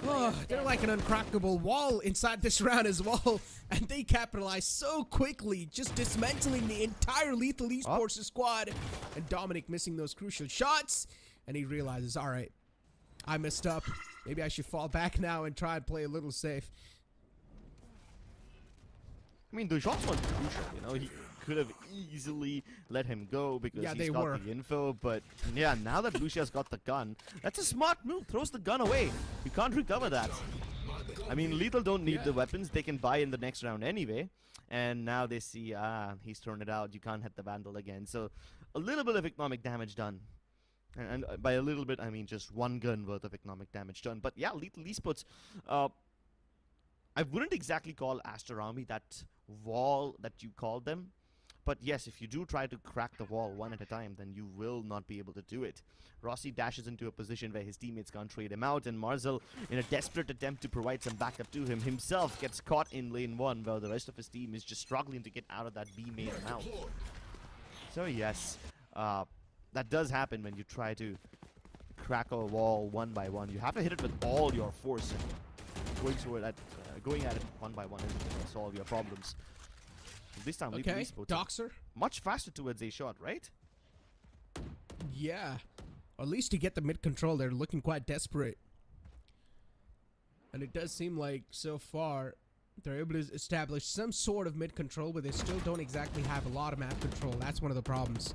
Oh, they're like an uncrackable wall inside this round as well. And they capitalize so quickly, just dismantling the entire Lethal Esports squad. And Dominic missing those crucial shots. And he realizes, all right, I messed up. Maybe I should fall back now and try and play a little safe. I mean, the shots weren't crucial, you know. He could have easily let him go because he's got the info. But yeah, now that Lucia's got the gun, that's a smart move. Throws the gun away. You can't recover that. I mean, Lethal don't need the weapons. They can buy in the next round anyway. And now they see, he's thrown it out. You can't hit the Vandal again. So a little bit of economic damage done. And by a little bit, I mean just one gun worth of economic damage done. But yeah, Lethal Esports, I wouldn't exactly call Aster Army that wall that you called them. But yes, if you do try to crack the wall one at a time, then you will not be able to do it. Rossi dashes into a position where his teammates can't trade him out, and Marzel, in a desperate attempt to provide some backup to him, himself gets caught in lane 1, while the rest of his team is just struggling to get out of that B main mount. So yes, that does happen when you try to crack a wall one by one. You have to hit it with all your force, and going at it one by one isn't going to solve your problems. This time, Okay, Lethal Esports Doxer. much faster towards a shot, right? Yeah. Or at least to get the mid control, they're looking quite desperate. And it does seem like, so far, they're able to establish some sort of mid control, but they still don't exactly have a lot of map control. That's one of the problems.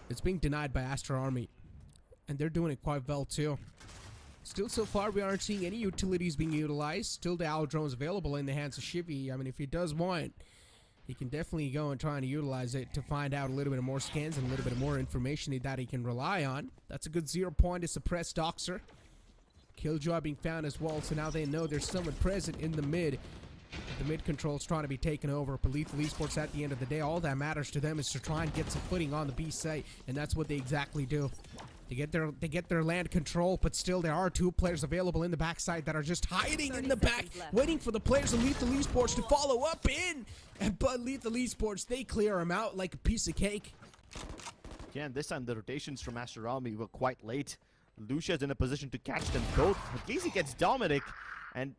It's being denied by Aster Army. And they're doing it quite well, too. Still, so far, we aren't seeing any utilities being utilized. Still, the Owl Drone's available in the hands of Shivy. I mean, if he does want, he can definitely go and try to utilize it to find out a little bit more scans and a little bit more information that he can rely on. That's a good 0 point to suppress Doxer. Killjoy being found as well, so now they know there's someone present in the mid. The mid control's trying to be taken over, but Lethal Esports, at the end of the day, all that matters to them is to try and get some footing on the B site, and that's what they exactly do. They get their land control, but still there are 2 players available in the backside that are just hiding in the back, waiting for the players of Lethal Esports to follow up in. But Lethal Esports, they clear him out like a piece of cake. Yeah, and this time the rotations from Aster Army were quite late. Lucia's in a position to catch them both. At least he gets Dominic, and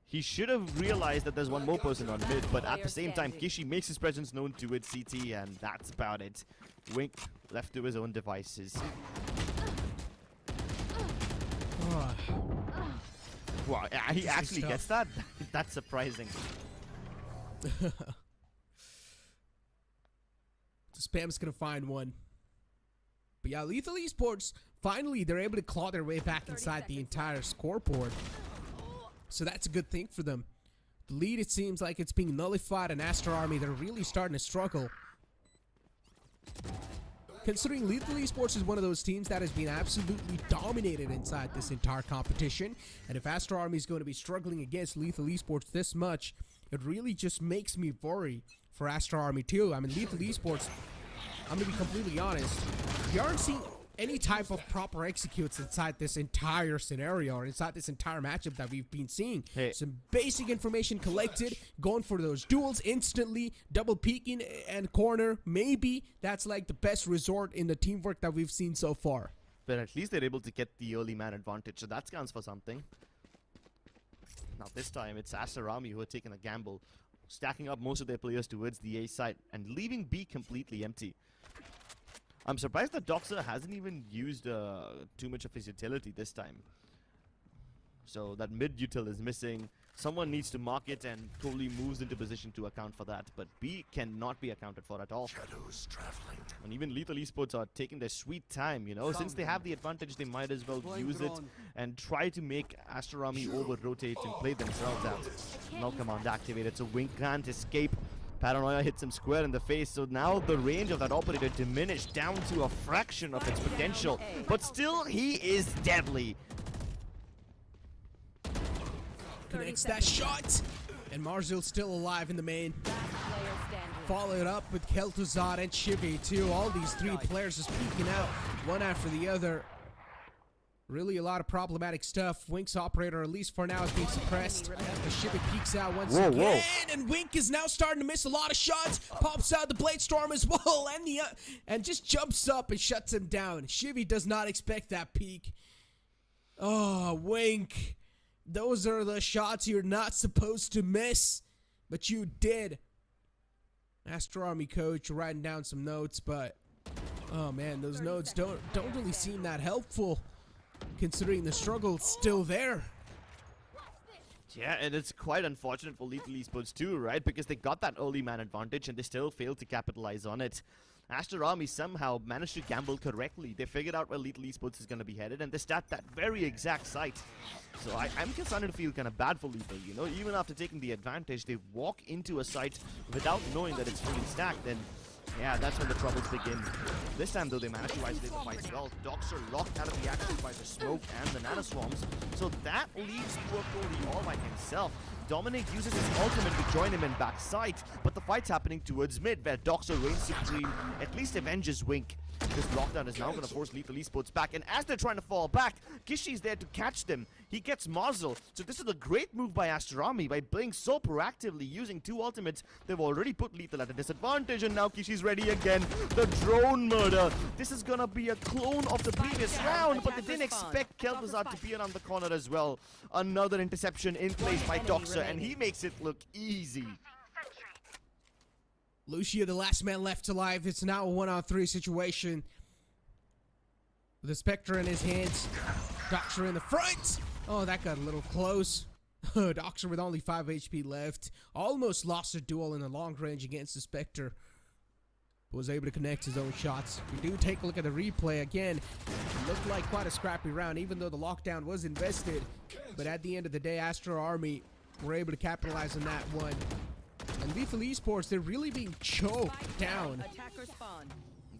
he should have realized that there's one more person on mid, but at the same time, Kishi makes his presence known to its CT, and that's about it. Wink left to his own devices. Wow, he actually gets that? That's surprising. Spam's gonna find one. But yeah, Lethal Esports, finally, they're able to claw their way back inside the entire scoreboard. So that's a good thing for them. The lead, it seems like it's being nullified, and Aster Army, they're really starting to struggle. Considering Lethal Esports is one of those teams that has been absolutely dominated inside this entire competition, and if Aster Army is going to be struggling against Lethal Esports this much, it really just makes me worry for Aster Army too. I mean, Lethal Esports, I'm going to be completely honest, we aren't seeing any type of proper executes inside this entire scenario or inside this entire matchup that we've been seeing. Hey. Some basic information collected, going for those duels instantly, double peeking and corner. Maybe that's like the best resort in the teamwork that we've seen so far. But at least they're able to get the early man advantage, so that counts for something. Now this time it's Aster Army who are taking a gamble, stacking up most of their players towards the A side and leaving B completely empty. I'm surprised that Doxer hasn't even used too much of his utility this time. So that mid util is missing. Someone needs to mark it, and totally moves into position to account for that. But B cannot be accounted for at all. Shadows traveling. And even Lethal Esports are taking their sweet time, you know. Since they have the advantage, they might as well use it and try to make Aster Army over-rotate and play themselves out. Now command activated, so Wink can't escape. Paranoia hits him square in the face, so now the range of that operator diminished down to a fraction of its potential. But still, he is deadly. Connects that shot, and Marzil's still alive in the main. Followed up with Kel'Thuzad and Shivy too. All these 3 players just peeking out, one after the other. Really a lot of problematic stuff. Wink's operator, at least for now, is being suppressed. As Shivy peeks out once again, and Wink is now starting to miss a lot of shots. Pops out the Blade Storm as well, and just jumps up and shuts him down. Shivy does not expect that peek. Oh, Wink. Those are the shots you're not supposed to miss, but you did. Aster Army coach writing down some notes, but oh man, those notes don't really seem that helpful, considering the struggle's still there. Yeah, and it's quite unfortunate for Lethal Esports too, right? Because they got that early man advantage and they still failed to capitalize on it. Aster Army somehow managed to gamble correctly. They figured out where Lethal Esports is going to be headed, and they start that very exact site. So I'm starting to feel kind of bad for Lethal, you know? Even after taking the advantage, they walk into a site without knowing that it's fully stacked, and Yeah, that's when the troubles begin. This time, though, they managed to isolate the fights well. Docs are locked out of the action by the smoke and the nanoswarms. So that leaves poor Cody all by himself. Dominic uses his ultimate to join him in backside, but the fight's happening towards mid, where Doxer reigns supreme, at least avenges Wink. This lockdown is now going to force Lethal Esports back, and as they're trying to fall back, Kishi's there to catch them. He gets Marzel, so this is a great move by Aster Army by playing so proactively, using two ultimates. They've already put Lethal at a disadvantage, and now Kishi's ready again. The drone murder. This is going to be a clone of the previous round, but they didn't expect Kel'Thuzad to be around the corner as well. Another interception in place by Doxer, and he makes it look easy. Lucia, the last man left alive. It's now a 1-on-3 situation. With the Spectre in his hands. Doxer in the front. Oh, that got a little close. Doxer with only 5 HP left. Almost lost a duel in the long range against the Spectre. But was able to connect his own shots. We do take a look at the replay again. It looked like quite a scrappy round, even though the lockdown was invested. But at the end of the day, Aster Army were able to capitalize on that one. And Lethal Esports, they're really being choked down. Attacker spawn.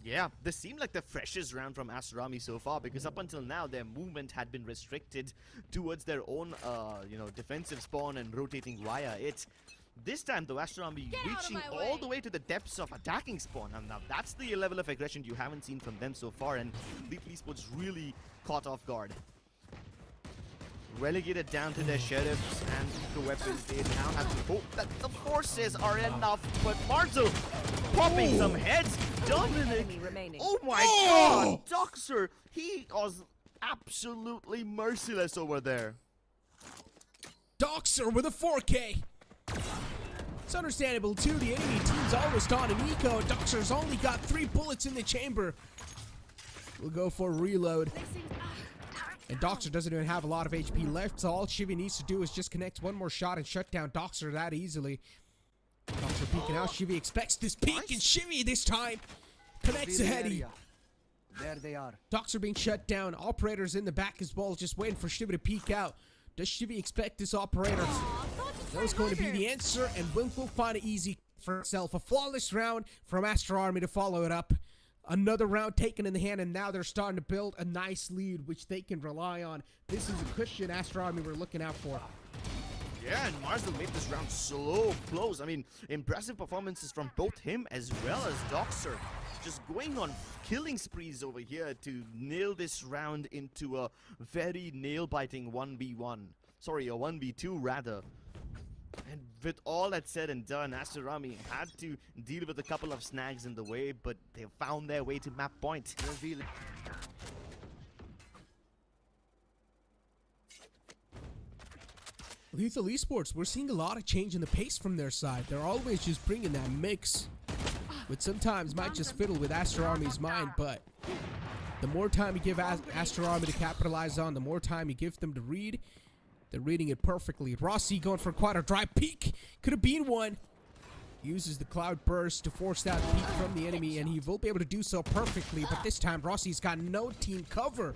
Yeah, this seemed like the freshest round from Aster Army so far, because up until now their movement had been restricted towards their own, defensive spawn and rotating via it. This time, though, Aster Army reaching all the way to the depths of attacking spawn, and now that's the level of aggression you haven't seen from them so far, and Lethal Esports really caught off guard. Relegated down to their sheriffs and the weapons, they now have to hope that the forces are enough. But Marzo popping some heads. Dominic, Enemy remaining. oh my god, Doxer, he was absolutely merciless over there. Doxer with a 4K. It's understandable too. The enemy team's almost on an eco. Doxer's only got 3 bullets in the chamber. We'll go for a reload. And Doxer doesn't even have a lot of HP left, so all Shivy needs to do is just connect one more shot and shut down Doxer that easily. Doxer peeking out. Shivy expects this peek, and Shivy this time connects the heady. There they are. Doxer being shut down. Operators in the back as well, just waiting for Shivy to peek out. Does Shivy expect this operator? That was going to be the answer, and Wink will find it easy for himself. A flawless round from Aster Army to follow it up. Another round taken in the hand, and now they're starting to build a nice lead, which they can rely on. This is a cushion Aster Army we're looking out for. Yeah, and Marzel made this round so close. I mean, impressive performances from both him as well as Doxer. Just going on killing sprees over here to nail this round into a very nail-biting 1v1. Sorry, a 1v2 rather. And with all that said and done, Aster Army had to deal with a couple of snags in the way, but they found their way to map point. Lethal Esports, we're seeing a lot of change in the pace from their side. They're always just bringing that mix, which sometimes might just fiddle with Aster Army's mind, but the more time you give Aster Army to capitalize on, the more time you give them to read. They're reading it perfectly. Rossi going for quite a dry peek. Could have been one. Uses the cloud burst to force that peek from the enemy, and he will be able to do so perfectly. But this time, Rossi's got no team cover.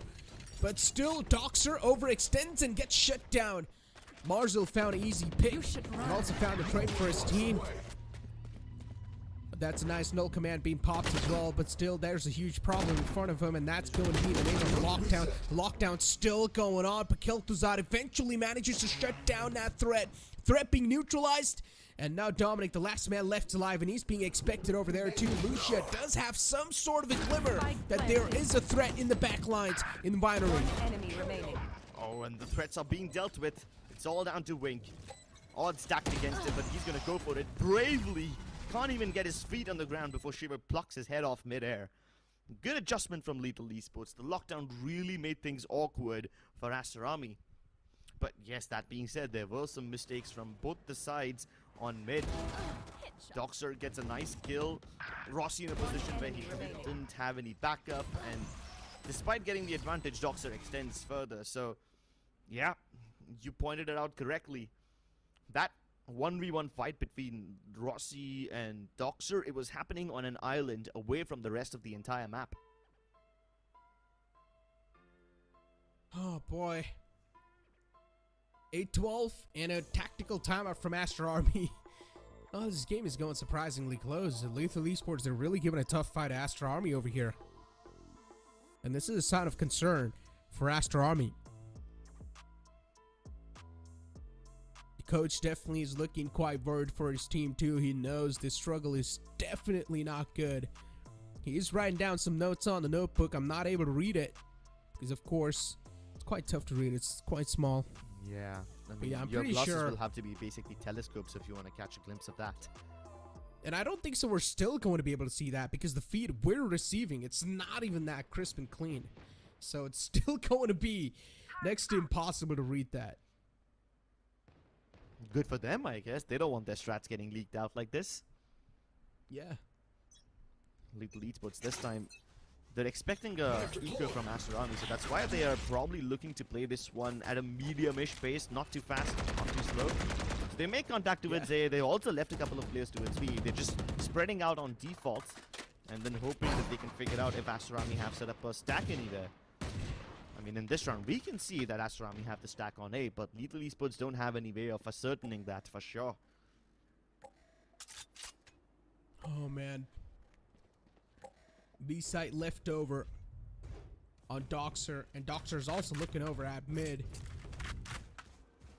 But still, Doxer overextends and gets shut down. Marzel found an easy pick and also found a trade for his team. But that's a nice null command being popped as well, but still there's a huge problem in front of him, and that's going to be the name of the lockdown. The lockdown's still going on, but Kel'Thuzad eventually manages to shut down that threat. Threat being neutralized, and now Dominic, the last man left alive, and he's being expected over there too. Lucia does have some sort of a glimmer that there is a threat in the back lines in the binary. Enemy remaining. Oh, and the threats are being dealt with. It's all down to Wink. Odds stacked against him, but he's gonna go for it bravely. Can't even get his feet on the ground before Shiver plucks his head off midair. Good adjustment from Lethal Esports. The lockdown really made things awkward for Aster Army. But yes, that being said, there were some mistakes from both the sides on mid. Doxer gets a nice kill. Rossi in a position where he didn't have any backup, and despite getting the advantage, Doxer extends further. So, yeah, you pointed it out correctly. That 1v1 fight between Rossi and Doxer, it was happening on an island away from the rest of the entire map. Oh boy. 8-12 and a tactical timeout from Aster Army. Oh, this game is going surprisingly close. Lethal Esports, they're really giving a tough fight to Aster Army over here. And this is a sign of concern for Aster Army. The coach definitely is looking quite worried for his team too. He knows this struggle is definitely not good. He's writing down some notes on the notebook. I'm not able to read it because, of course, it's quite tough to read. It's quite small. Yeah, I mean, yeah, I'm your pretty glasses sure will have to be basically telescopes if you want to catch a glimpse of that. And I don't think so we're still going to be able to see that because the feed we're receiving, it's not even that crisp and clean. So it's still going to be next to impossible to read that. Good for them, I guess. They don't want their strats getting leaked out like this. Yeah. Lethal Esports this time, they're expecting a eco from Aster Army, so that's why they are probably looking to play this one at a medium-ish pace, not too fast, not too slow. So they make contact towards A. They also left a couple of players towards B. They're just spreading out on defaults and then hoping that they can figure out if Aster Army have set up a stack anywhere. I mean, in this round, we can see that Aster Army have the stack on A, but Lethal Esports don't have any way of ascertaining that for sure. Oh, man. B site left over on Doxer, and Doxer's also looking over at mid.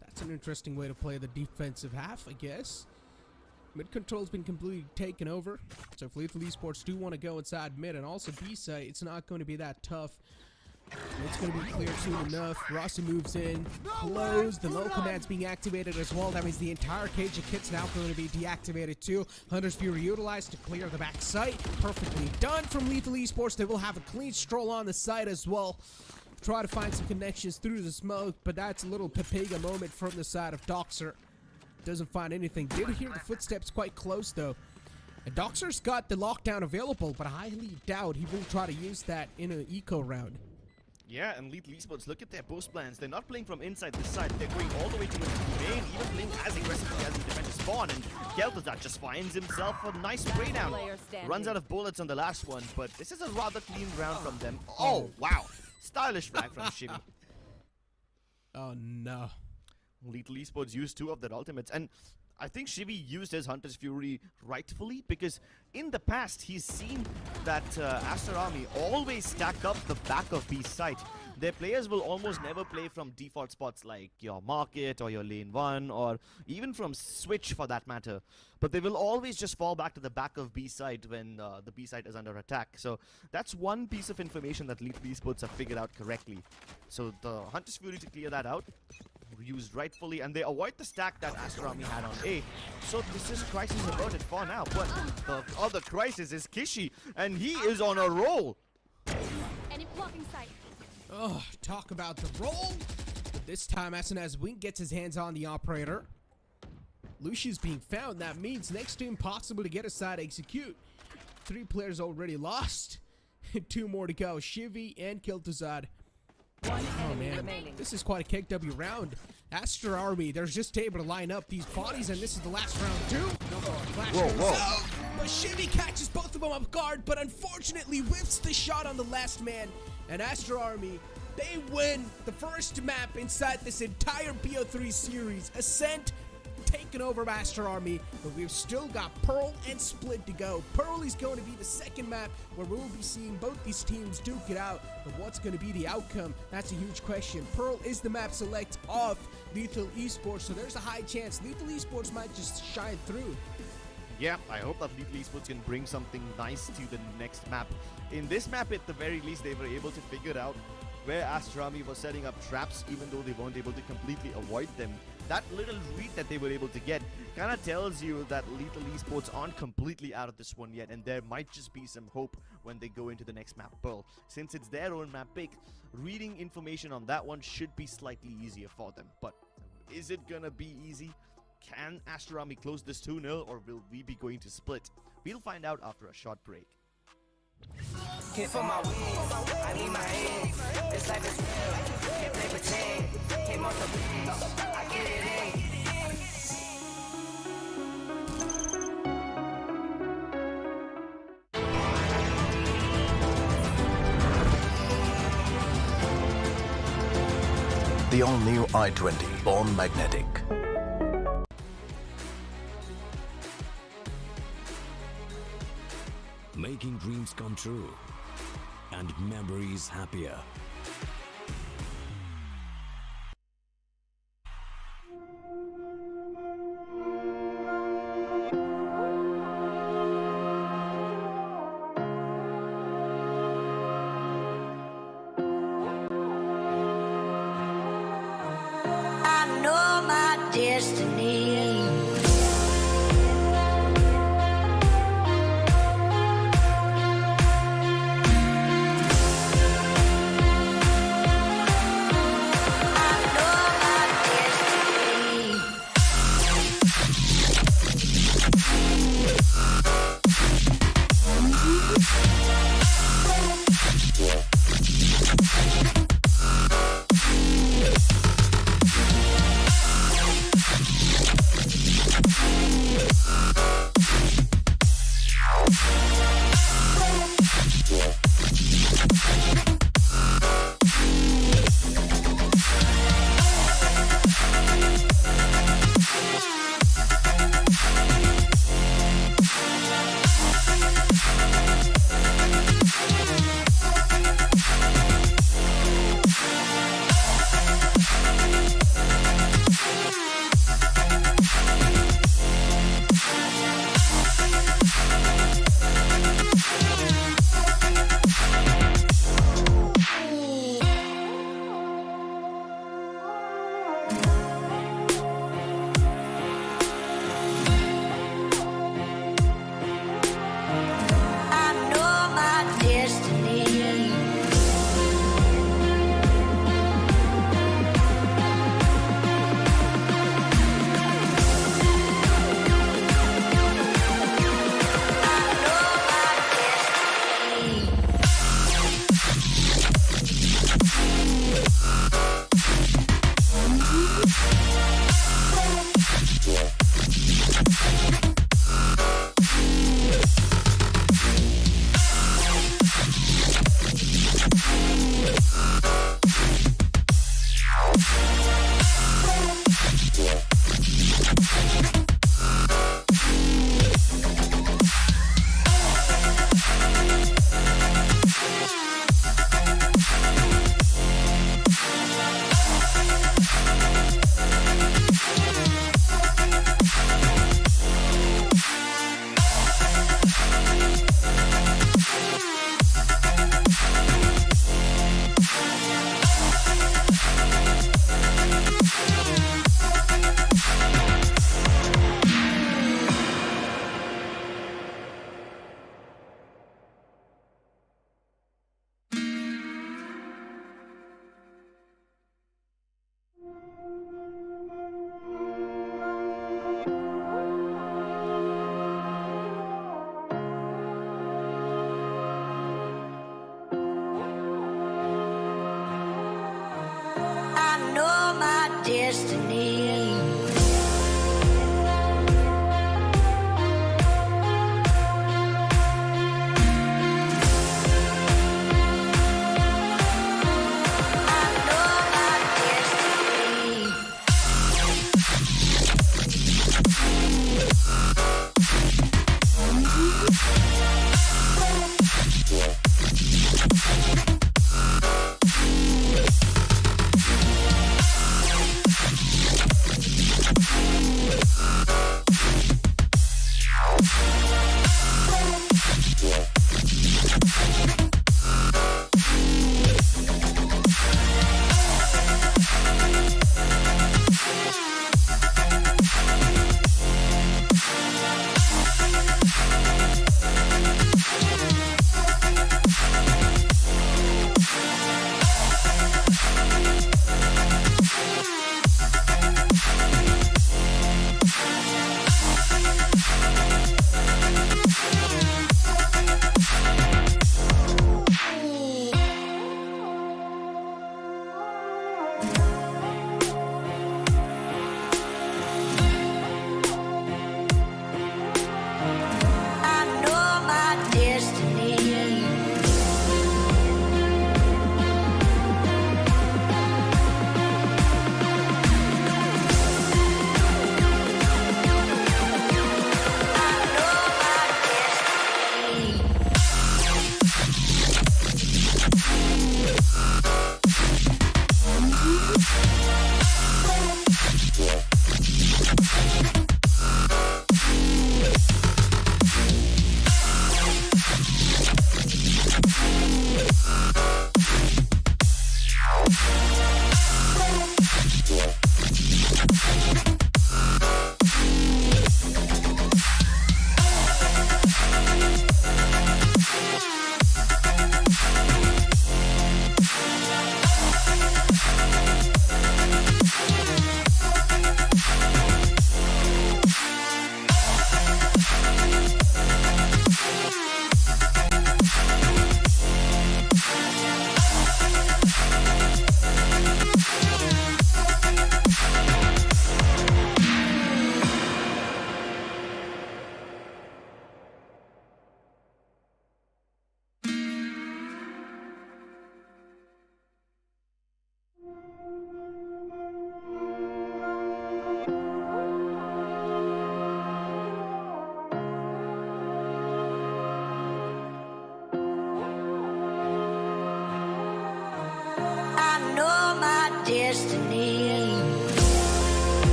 That's an interesting way to play the defensive half, I guess. Mid control's been completely taken over, so if Lethal Esports do want to go inside mid and also B site, it's not going to be that tough. It's going to be clear soon enough. Rossi moves in, close. The low command's being activated as well. That means the entire cage of kit's now going to be deactivated too. Hunter's Fury utilized to clear the back site. Perfectly done from Lethal Esports. They will have a clean stroll on the site as well. Try to find some connections through the smoke, but that's a little Pepega moment from the side of Doxer. Doesn't find anything. Did hear the footsteps quite close though. And Doxer's got the lockdown available, but I highly doubt he will try to use that in an eco round. Yeah, and Lethal Esports, look at their post plans. They're not playing from inside this side. They're going all the way to the main, even playing as aggressively as the defender spawn. And Kel'Thuzad just finds himself a nice spray down. Runs out of bullets on the last one, but this is a rather clean round from them. Oh, wow. Stylish frag from Shivy. Oh, no. Lethal Esports used 2 of their ultimates, and I think Shivy used his Hunter's Fury rightfully because in the past he's seen that Aster Army always stack up the back of B site. Their players will almost never play from default spots like your market or your lane 1 or even from switch for that matter. But they will always just fall back to the back of B site when the B site is under attack. So that's one piece of information that Lethal Esports have figured out correctly. So the Hunter's Fury to clear that out, used rightfully, and they avoid the stack that Aster Army had on A. So this is crisis averted for now. But the other crisis is Kishi, and he is on a roll. Any blocking sight. Oh, talk about the roll. But this time, as soon as Wink gets his hands on the operator, Lucius being found. That means next to impossible to get a side execute. 3 players already lost. 2 more to go. Shivy and Kel'Thuzad. Oh man, this is quite a KW round. Aster Army, they're just able to line up these bodies, and this is the last round too. Whoa. But Shivy catches both of them off guard, but unfortunately whiffs the shot on the last man. And Aster Army, they win the first map inside this entire BO3 series. Ascent taken over by Aster Army, but we've still got Pearl and Split to go. Pearl is going to be the second map where we'll be seeing both these teams duke it out, but what's going to be the outcome? That's a huge question. Pearl is the map select of Lethal Esports, so there's a high chance Lethal Esports might just shine through. Yeah, I hope that Lethal Esports can bring something nice to the next map. In this map, at the very least, they were able to figure out where Aster Army was setting up traps, even though they weren't able to completely avoid them. That little read that they were able to get kind of tells you that Lethal Esports aren't completely out of this one yet, and there might just be some hope when they go into the next map, Pearl. Since it's their own map pick, reading information on that one should be slightly easier for them. But is it gonna be easy? Can Aster Army close this 2-0, or will we be going to split? We'll find out after a short break. Came for my wings, I need my hands. This life is real, can't play pretend. Came off the beach, I get it in. The all-new i20, born magnetic. making dreams come true and memories happier. I know my destiny. I know my destiny.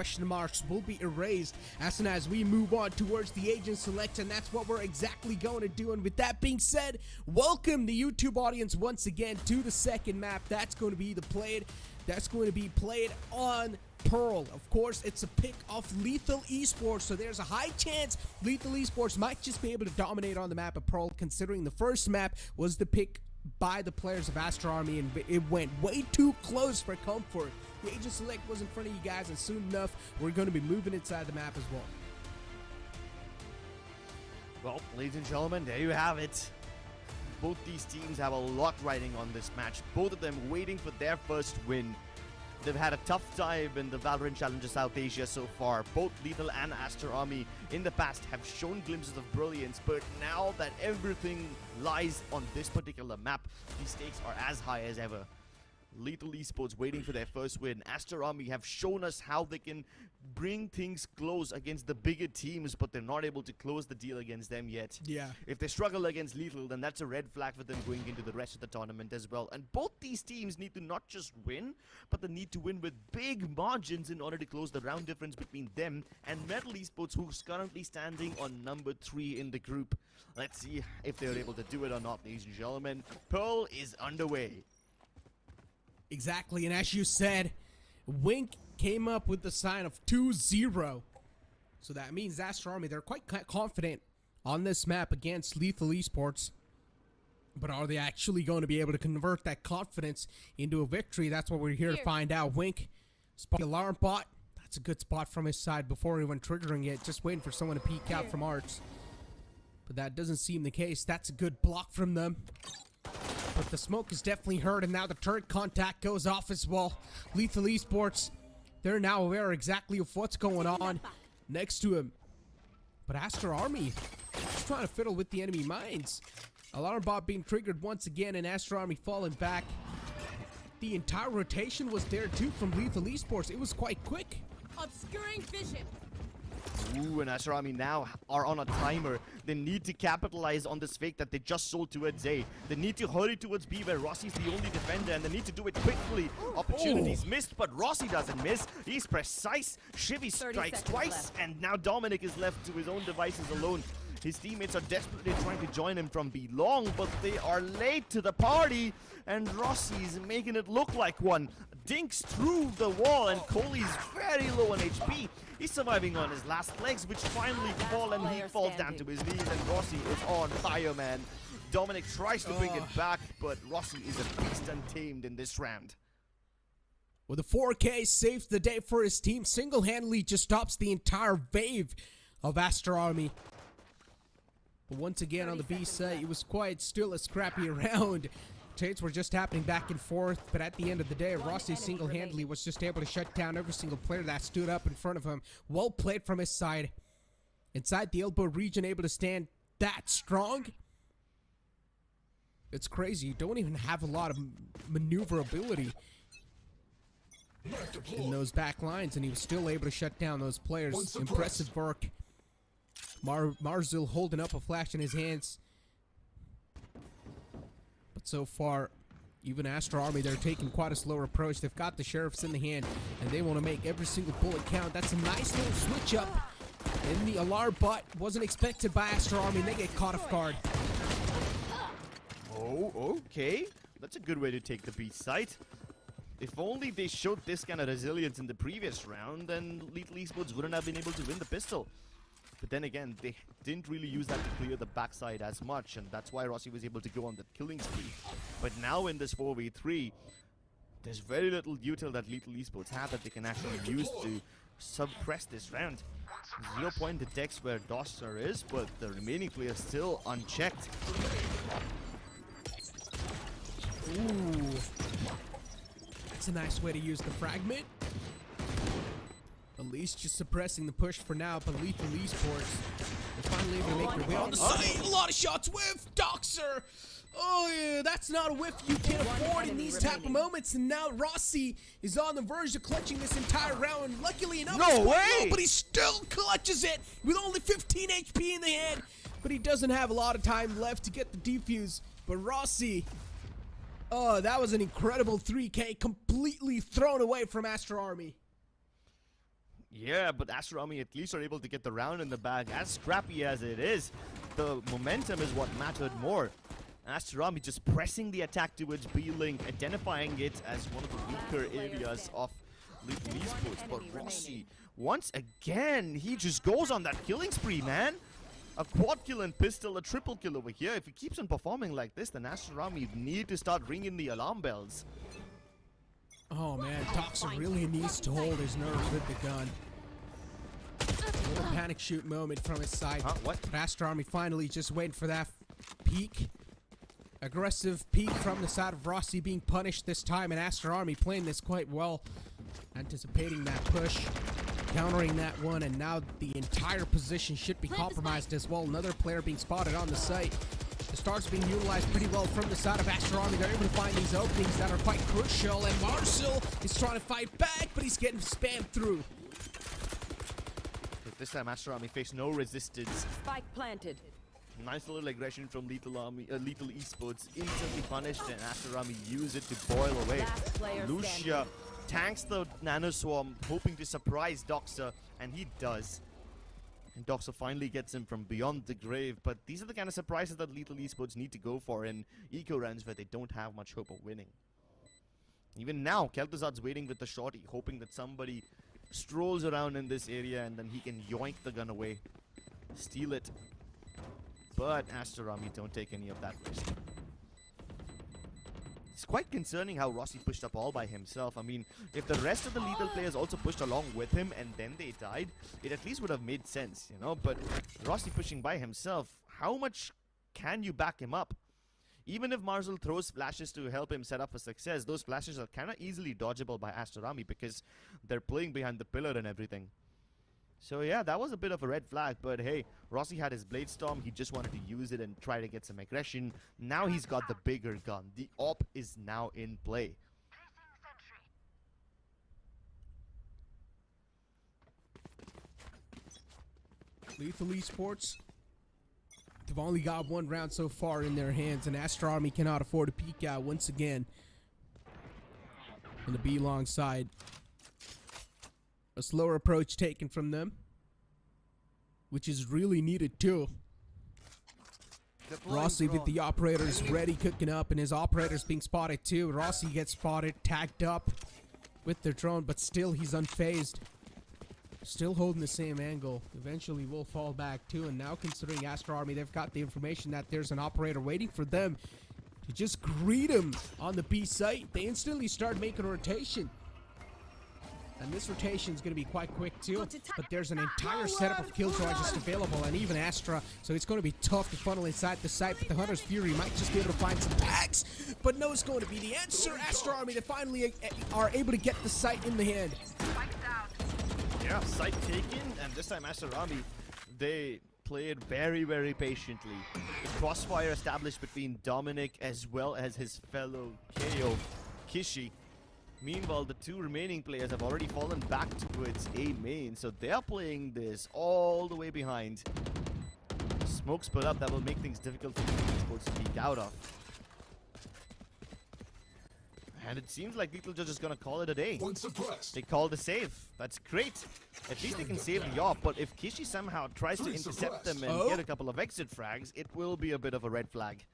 question marks will be erased as soon as we move on towards the agent select, and that's what we're exactly going to do. And with that being said, welcome the YouTube audience once again to the second map. That's going to be played on Pearl. Of course, it's a pick of Lethal Esports, so there's a high chance Lethal Esports might just be able to dominate on the map of Pearl, considering the first map was the pick by the players of Aster Army, and it went way too close for comfort. The agent select was in front of you guys, and soon enough, we're going to be moving inside the map as well. Well, ladies and gentlemen, there you have it. Both these teams have a lot riding on this match. Both of them waiting for their first win. They've had a tough time in the Valorant Challenger South Asia so far. Both Lethal and Aster Army in the past have shown glimpses of brilliance, but now that everything lies on this particular map, the stakes are as high as ever. Lethal Esports waiting for their first win. Aster Army have shown us how they can bring things close against the bigger teams, but they're not able to close the deal against them yet. Yeah. If they struggle against Lethal, then that's a red flag for them going into the rest of the tournament as well. And both these teams need to not just win, but they need to win with big margins in order to close the round difference between them and Metal Esports, who's currently standing on number 3 in the group. Let's see if they're able to do it or not, ladies and gentlemen. Pearl is underway. Exactly, and as you said, Wink came up with the sign of 2-0. So that means Aster Army, they're quite confident on this map against Lethal Esports. But are they actually going to be able to convert that confidence into a victory? That's what we're here to find out. Wink, spot the alarm bot. That's a good spot from his side before even triggering it. Just waiting for someone to peek out from Arts. But that doesn't seem the case. That's a good block from them. But the smoke is definitely heard, and now the turret contact goes off as well. Lethal Esports, they're now aware exactly of what's going on next to him. But Aster Army, just trying to fiddle with the enemy mines. Alarm bot being triggered once again, and Aster Army falling back. The entire rotation was there too from Lethal Esports. It was quite quick. Obscuring vision. Ooh, and Aster Army now are on a timer. They need to capitalize on this fake that they just sold towards A. They need to hurry towards B, where Rossi's the only defender, and they need to do it quickly. Opportunities missed, but Rossi doesn't miss. He's precise. Shivy strikes twice, and now Dominic is left to his own devices alone. His teammates are desperately trying to join him from B long, but they are late to the party, and Rossi's making it look like one. Dinks through the wall, and Coley's very low on HP. He's surviving on his last legs, which finally fall, and he falls down to his knees, and Rossi is on fire, man. Dominic tries to bring it back, but Rossi is a beast untamed in this round. Well, the 4K saves the day for his team. Single-handedly just stops the entire wave of Aster Army. But once again on the B side, it was quite still a scrappy round. Trades were just happening back and forth, but at the end of the day, Rossi single-handedly was just able to shut down every single player that stood up in front of him. Well played from his side. Inside the elbow region, able to stand that strong. It's crazy. You don't even have a lot of maneuverability in those back lines, and he was still able to shut down those players. Impressive work. Marzil holding up a flash in his hands. But so far, even Aster Army, they're taking quite a slower approach. They've got the sheriffs in the hand, and they want to make every single bullet count. That's a nice little switch up. And the alarm bot wasn't expected by Aster Army, and they get caught off guard. Oh, okay. That's a good way to take the B site. If only they showed this kind of resilience in the previous round, then Lethal Esports wouldn't have been able to win the pistol. But then again, they didn't really use that to clear the backside as much, and that's why Rossi was able to go on that killing spree. But now in this 4v3, there's very little util that Lethal Esports have that they can actually use to suppress this round. 0 point detects where Doster is, but the remaining players still unchecked. Ooh. That's a nice way to use the fragment. At least just suppressing the push for now, but Lethal Esports, they're finally able to make their way on the side. A lot of shots with Doxer. Oh yeah, that's not a whiff you can afford in these type of moments. And now Rossi is on the verge of clutching this entire round. Luckily enough, no way! But he still clutches it with only 15 HP in the hand. But he doesn't have a lot of time left to get the defuse. But Rossi, oh, that was an incredible 3K, completely thrown away from Aster Army. Yeah, but Aster Army at least are able to get the round in the bag. As scrappy as it is, the momentum is what mattered more. Aster Army just pressing the attack towards B-Link, identifying it as one of the weaker areas of NODWIN Esports. But Rossi, once again, he just goes on that killing spree, man. A quad kill and pistol, a triple kill over here. If he keeps on performing like this, then Aster Army need to start ringing the alarm bells. Oh man, Doxa really needs to hold his nerve with the gun. A little panic shoot moment from his side. What? But Aster Army finally just waiting for that peek. Aggressive peek from the side of Rossi being punished this time, and Aster Army playing this quite well. Anticipating that push, countering that one, and now the entire position should be compromised as well. Another player being spotted on the site. The stars being utilized pretty well from the side of Aster Army. They're able to find these openings that are quite crucial, and Marcel is trying to fight back, but he's getting spammed through. But this time Aster Army faced no resistance. Spike planted. Nice little aggression from Lethal Esports, instantly punished, and Aster Army use it to boil away. Last player Lucia tanks the Nano Swarm, hoping to surprise Doxa, and he does. And Doxa finally gets him from beyond the grave, but these are the kind of surprises that Lethal Esports need to go for in eco rounds where they don't have much hope of winning. Even now, Kel'Thuzad's waiting with the shorty, hoping that somebody strolls around in this area and then he can yoink the gun away, steal it. But Aster Army don't take any of that risk. It's quite concerning how Rossi pushed up all by himself. I mean, if the rest of the lethal players also pushed along with him and then they died, it at least would have made sense, you know? But Rossi pushing by himself, how much can you back him up? Even if Marcel throws flashes to help him set up for success, those flashes are kind of easily dodgeable by Aster Army because they're playing behind the pillar and everything. So yeah, that was a bit of a red flag, but hey, Rossi had his Blade Storm, he just wanted to use it and try to get some aggression. Now he's got the bigger gun. The AWP is now in play. Lethal Esports, they've only got one round so far in their hands, and Aster Army cannot afford to peek out once again. On the B-long side, a slower approach taken from them, which is really needed too. Rossi with the operators ready, cooking up, and his operators being spotted too. Rossi gets spotted, tagged up with their drone, but still he's unfazed. Still holding the same angle. Eventually will fall back too, and now considering Aster Army, they've got the information that there's an operator waiting for them to just greet him on the B site. They instantly start making a rotation. And this rotation is going to be quite quick too, but there's an entire setup of killjoys just available, and even Astra, so it's going to be tough to funnel inside the site, but the Hunter's Fury might just be able to find some packs, but no, it's going to be the answer. Astra Army, they finally are able to get the site in the hand. Yeah, site taken, and this time Aster Army, they played very, very patiently. The crossfire established between Dominic as well as his fellow KO, Kishi. Meanwhile, the two remaining players have already fallen back towards A main, so they are playing this all the way behind. Smoke split up, that will make things difficult for NODWIN Esports to peek out of. And it seems like Lethal are just gonna call it a day. They called a save. That's great. At least they can save the AWP, but if Kishi somehow tries to intercept them and get a couple of exit frags, it will be a bit of a red flag.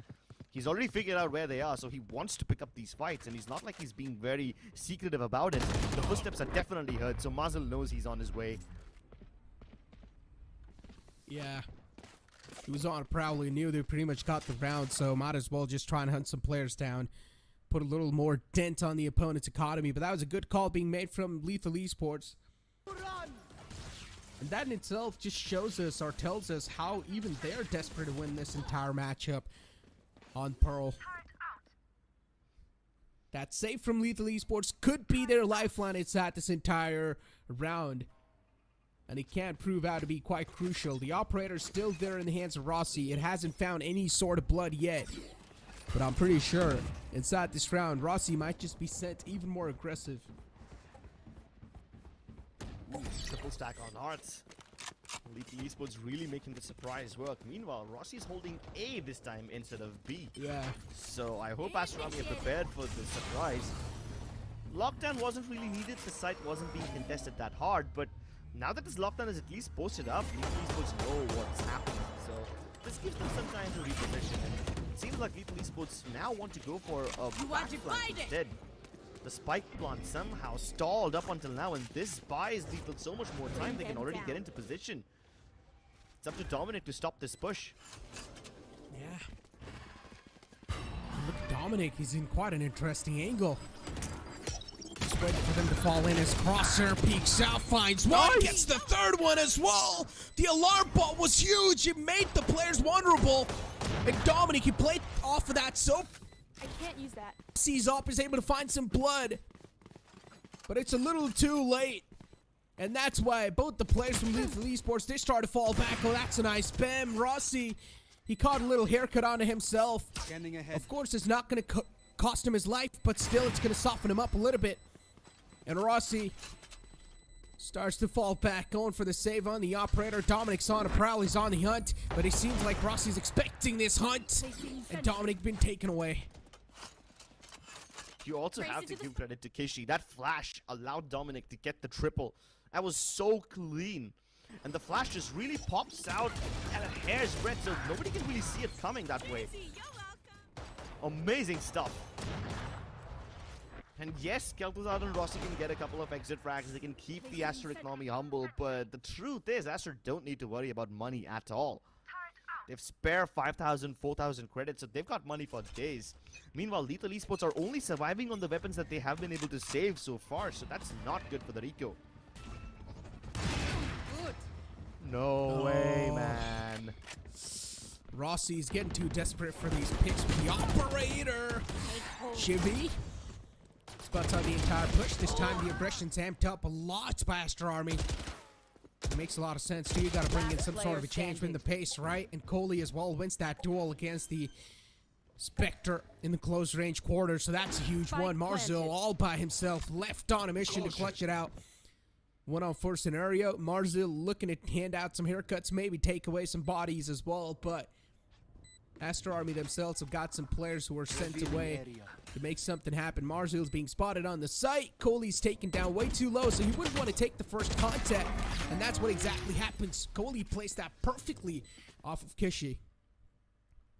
He's already figured out where they are, so he wants to pick up these fights, and he's not like he's being very secretive about it. The footsteps are definitely heard, so Marcel knows he's on his way. Yeah. He was on a prowl. He knew they pretty much got the round, so might as well just try and hunt some players down. Put a little more dent on the opponent's economy, but that was a good call being made from Lethal Esports. And that in itself just shows us or tells us how even they're desperate to win this entire matchup on Pearl. That save from Lethal Esports could be their lifeline inside this entire round, and it can prove out to be quite crucial. The operator's still there in the hands of Rossi. It hasn't found any sort of blood yet, but I'm pretty sure inside this round, Rossi might just be sent even more aggressive. Triple stack on Hearts. Lethal Esports really making the surprise work. Meanwhile, Rossi's holding A this time instead of B. Yeah. So I hope Aster Army are prepared for the surprise. Lockdown wasn't really needed. The site wasn't being contested that hard, but Now that this lockdown is at least posted up, Lethal Esports know what's happening. So this gives them some time to reposition. And it seems like Lethal Esports now want to go for a back plant instead. The spike plant somehow stalled up until now, and this buys Lethal so much more time. They can already get into position. It's up to Dominic to stop this push. Yeah. Look at Dominic. He's in quite an interesting angle. Just waiting for them to fall in as Crosshair peeks out, finds one, gets the third one as well. The alarm bot was huge. It made the players vulnerable. And Dominic, he played off of that so I can't use that. sees up, is able to find some blood. But it's a little too late. And that's why both the players from Lethal Esports, they start to fall back. Oh, that's a nice spam. Rossi, he caught a little haircut onto himself. Scanning ahead. Of course, it's not going to cost him his life, but still, it's going to soften him up a little bit. And Rossi starts to fall back, going for the save on the operator. Dominic's on a prowl, he's on the hunt, but it seems like Rossi's expecting this hunt. And Dominic been taken away. You also have to give credit to Kishi. That flash allowed Dominic to get the triple. That was so clean. And the flash just really pops out at a hair's breadth, so nobody can really see it coming that way. Amazing stuff. And yes, Kel'Thuzad and Rossi can get a couple of exit frags. They can keep the Aster economy humble, but the truth is, Aster don't need to worry about money at all. They've spare 5,000, 4,000 credits, so they've got money for days. Meanwhile, Lethal Esports are only surviving on the weapons that they have been able to save so far, so that's not good for the Rico. No way, man. Rossi's getting too desperate for these picks with the operator. Chibi spots on the entire push. This time the aggression's amped up a lot by Aster Army. It makes a lot of sense too. You gotta bring in some sort of a change in the pace, right? And Coley as well wins that duel against the Spectre in the close range quarter, so that's a huge one. Marzil all by himself, left on a mission to clutch it out. 1-on-4 scenario. Marzil looking to hand out some haircuts, maybe take away some bodies as well, but Aster Army themselves have got some players who are sent away to make something happen. Marzil's being spotted on the site. Coley's taken down way too low, so he wouldn't want to take the first contact, and that's what exactly happens. Coley placed that perfectly off of Kishi.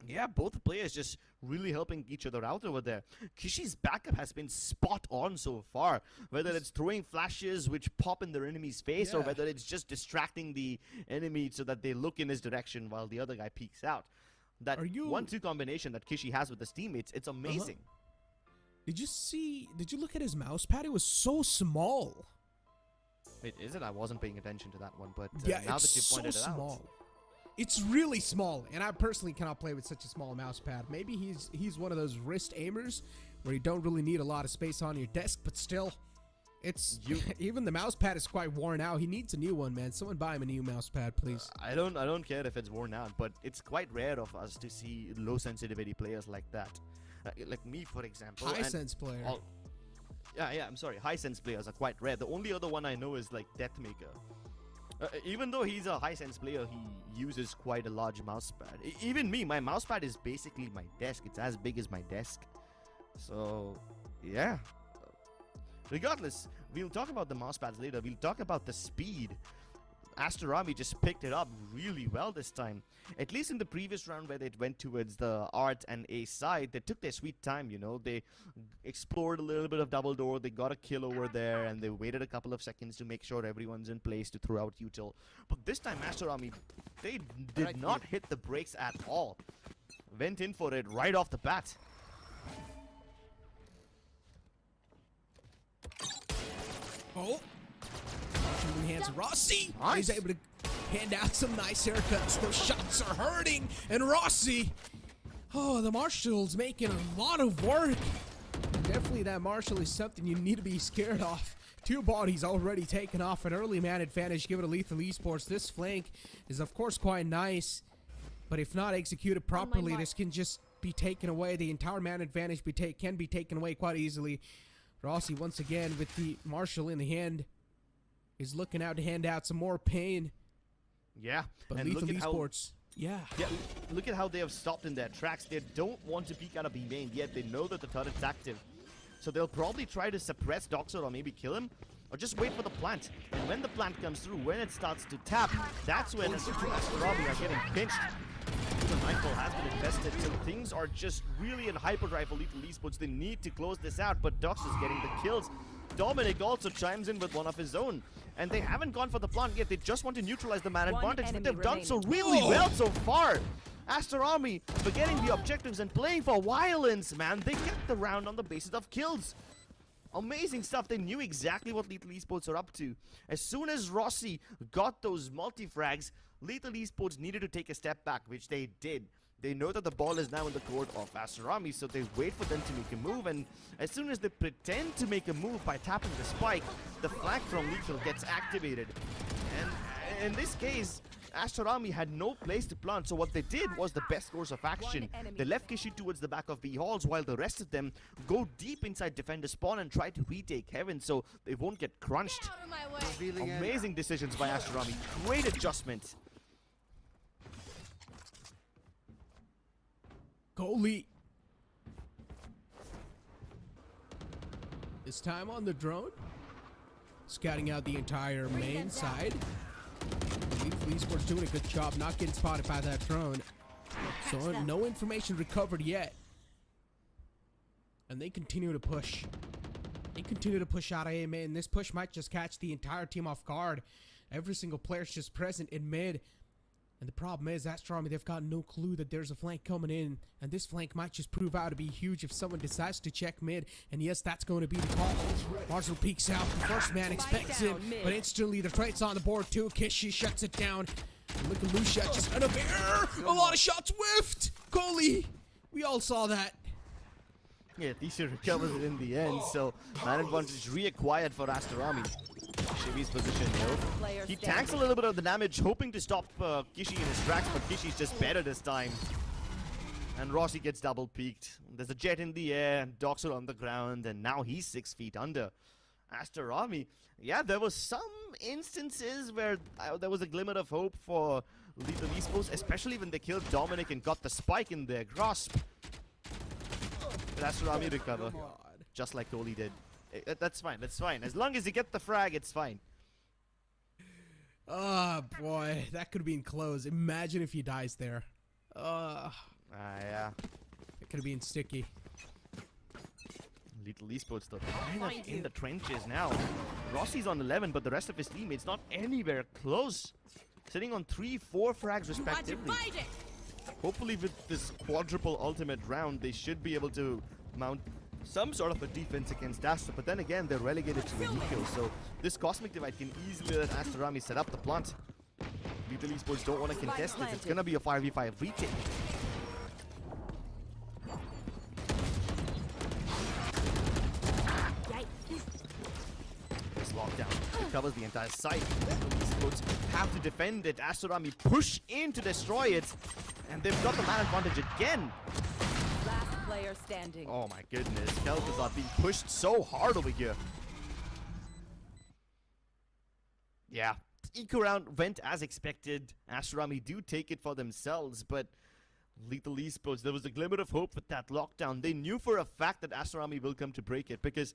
Yeah, both players just really helping each other out over there. Kishi's backup has been spot on so far. Whether it's throwing flashes which pop in their enemy's face, or whether it's just distracting the enemy so that they look in his direction while the other guy peeks out. That 1-2 combination that Kishi has with his teammates, it's amazing. Did you look at his mouse pad? It was so small. Wait, is it? I wasn't paying attention to that one, but yeah, now it's that you pointed so it out. small. It's really small, and I personally cannot play with such a small mouse pad. Maybe he's one of those wrist aimers where you don't really need a lot of space on your desk, but still, it's even the mouse pad is quite worn out. He needs a new one, man. Someone buy him a new mouse pad, please. I don't care if it's worn out, but it's quite rare of us to see low sensitivity players like that. Like me, for example. High sense player. Yeah, I'm sorry. High sense players are quite rare. The only other one I know is like Deathmaker. Even though he's a high sense player, he uses quite a large mouse pad. Even me, my mouse pad is basically my desk. It's as big as my desk. So, yeah. Regardless, we'll talk about the mouse pads later. We'll talk about the speed. Aster Army just picked it up really well this time. At least in the previous round where they went towards the Art and A side, they took their sweet time, you know. They explored a little bit of double door, they got a kill over there, and they waited a couple of seconds to make sure everyone's in place to throw out util. But this time Aster Army, they did not hit the brakes at all. Went in for it right off the bat. Oh. In the hands of Rossi. Nice. He's able to hand out some nice haircuts. Those shots are hurting. And Rossi. Oh, the Marshal's making a lot of work. Definitely that Marshal is something you need to be scared of. Two bodies already taken off. An early man advantage given to Lethal Esports. This flank is of course quite nice. But if not executed properly, this can just be taken away. The entire man advantage can be taken away quite easily. Rossi once again with the Marshal in the hand is looking out to hand out some more pain. Yeah, but and Lethal Esports, yeah, look at how they have stopped in their tracks. They don't want to peek out of B main yet. They know that the turret's active, so they'll probably try to suppress Doxer or maybe kill him. or just wait for the plant. And when the plant comes through, when it starts to tap, that's when Astrami are getting pinched. Even Nightfall has been invested, so things are just really in hyperdrive for Lethal Esports. They need to close this out, but Dux is getting the kills. Dominic also chimes in with one of his own. And they haven't gone for the plant yet. They just want to neutralize the man advantage, but they've done so really well so far. Aster Army forgetting the objectives and playing for violence, man. They get the round on the basis of kills. Amazing stuff. They knew exactly what Lethal Esports are up to. As soon as Rossi got those multi-frags, Lethal Esports needed to take a step back, which they did. They know that the ball is now in the court of Aster Army, so they wait for them to make a move, and as soon as they pretend to make a move by tapping the spike, the flag from Lethal gets activated. And in this case, Aster Army had no place to plant, so what they did was the best course of action. They left Kishi towards the back of B halls, while the rest of them go deep inside defender spawn and try to retake heaven, so they won't get crunched. Get out of my way. Amazing decisions by Aster Army. Great adjustment. Goalie. This time on the drone. Scouting out the entire main side. Lethal Esports doing a good job not getting spotted by that drone. So no information recovered yet. And they continue to push. They continue to push out A mid, and this push might just catch the entire team off guard. Every single player's just present in mid. And the problem is, Aster Army, they've got no clue that there's a flank coming in. And this flank might just prove out to be huge if someone decides to check mid. And yes, that's going to be the call. Marshall peeks out. The first man expects him. But instantly, the trade's on the board too. Kishi shuts it down. And look at Lucia just out of air. A lot of shots whiffed. Goalie. We all saw that. Yeah, Tisha recovers it in the end, so man advantage reacquired for Aster Army. Shivi's position though. He tanks a little bit of the damage, hoping to stop Kishi in his tracks, but Kishi's just better this time. And Rossi gets double peaked. There's a jet in the air, Docs are on the ground, and now he's 6 feet under. Aster Army, yeah, there was some instances where there was a glimmer of hope for Lethal Esports, especially when they killed Dominic and got the spike in their grasp. But Aster Army recover, just like Kohli did. That's fine, that's fine. As long as you get the frag, it's fine. Oh boy, that could have been close. Imagine if he dies there. Yeah. It could have been sticky. Lethal Esports though, kind of in the trenches now. Rossi's on 11, but the rest of his teammates not anywhere close. Sitting on 3-4 frags respectively. Hopefully with this quadruple ultimate round, they should be able to mount some sort of a defense against Aster, but then again, they're relegated to a eco, so this Cosmic Divide can easily let Aster Army set up the plant. Lethal Esports don't want to contest this. It's gonna be a 5v5 retake. This lockdown covers the entire site. Lethal Esports have to defend it. Aster Army push in to destroy it, and they've got the man advantage again. Last player standing. Oh my goodness, Kelpers are being pushed so hard over here. Yeah, eco round went as expected. Aster Army do take it for themselves, but Lethal Esports, there was a glimmer of hope with that lockdown. They knew for a fact that Aster Army will come to break it, because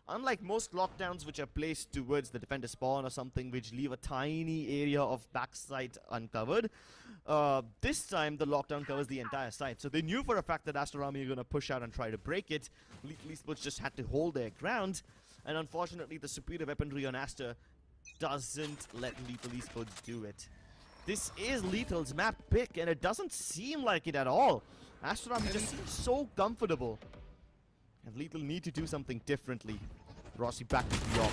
unlike most lockdowns which are placed towards the defender spawn or something which leave a tiny area of backside uncovered, this time the lockdown covers the entire site. So they knew for a fact that Aster Army are going to push out and try to break it. Lethal Esports just had to hold their ground, and unfortunately the superior weaponry on Aster doesn't let Lethal Esports do it. This is Lethal's map pick, and it doesn't seem like it at all. Aster Army just seems so comfortable. And Lethal need to do something differently. Rossi back to the op.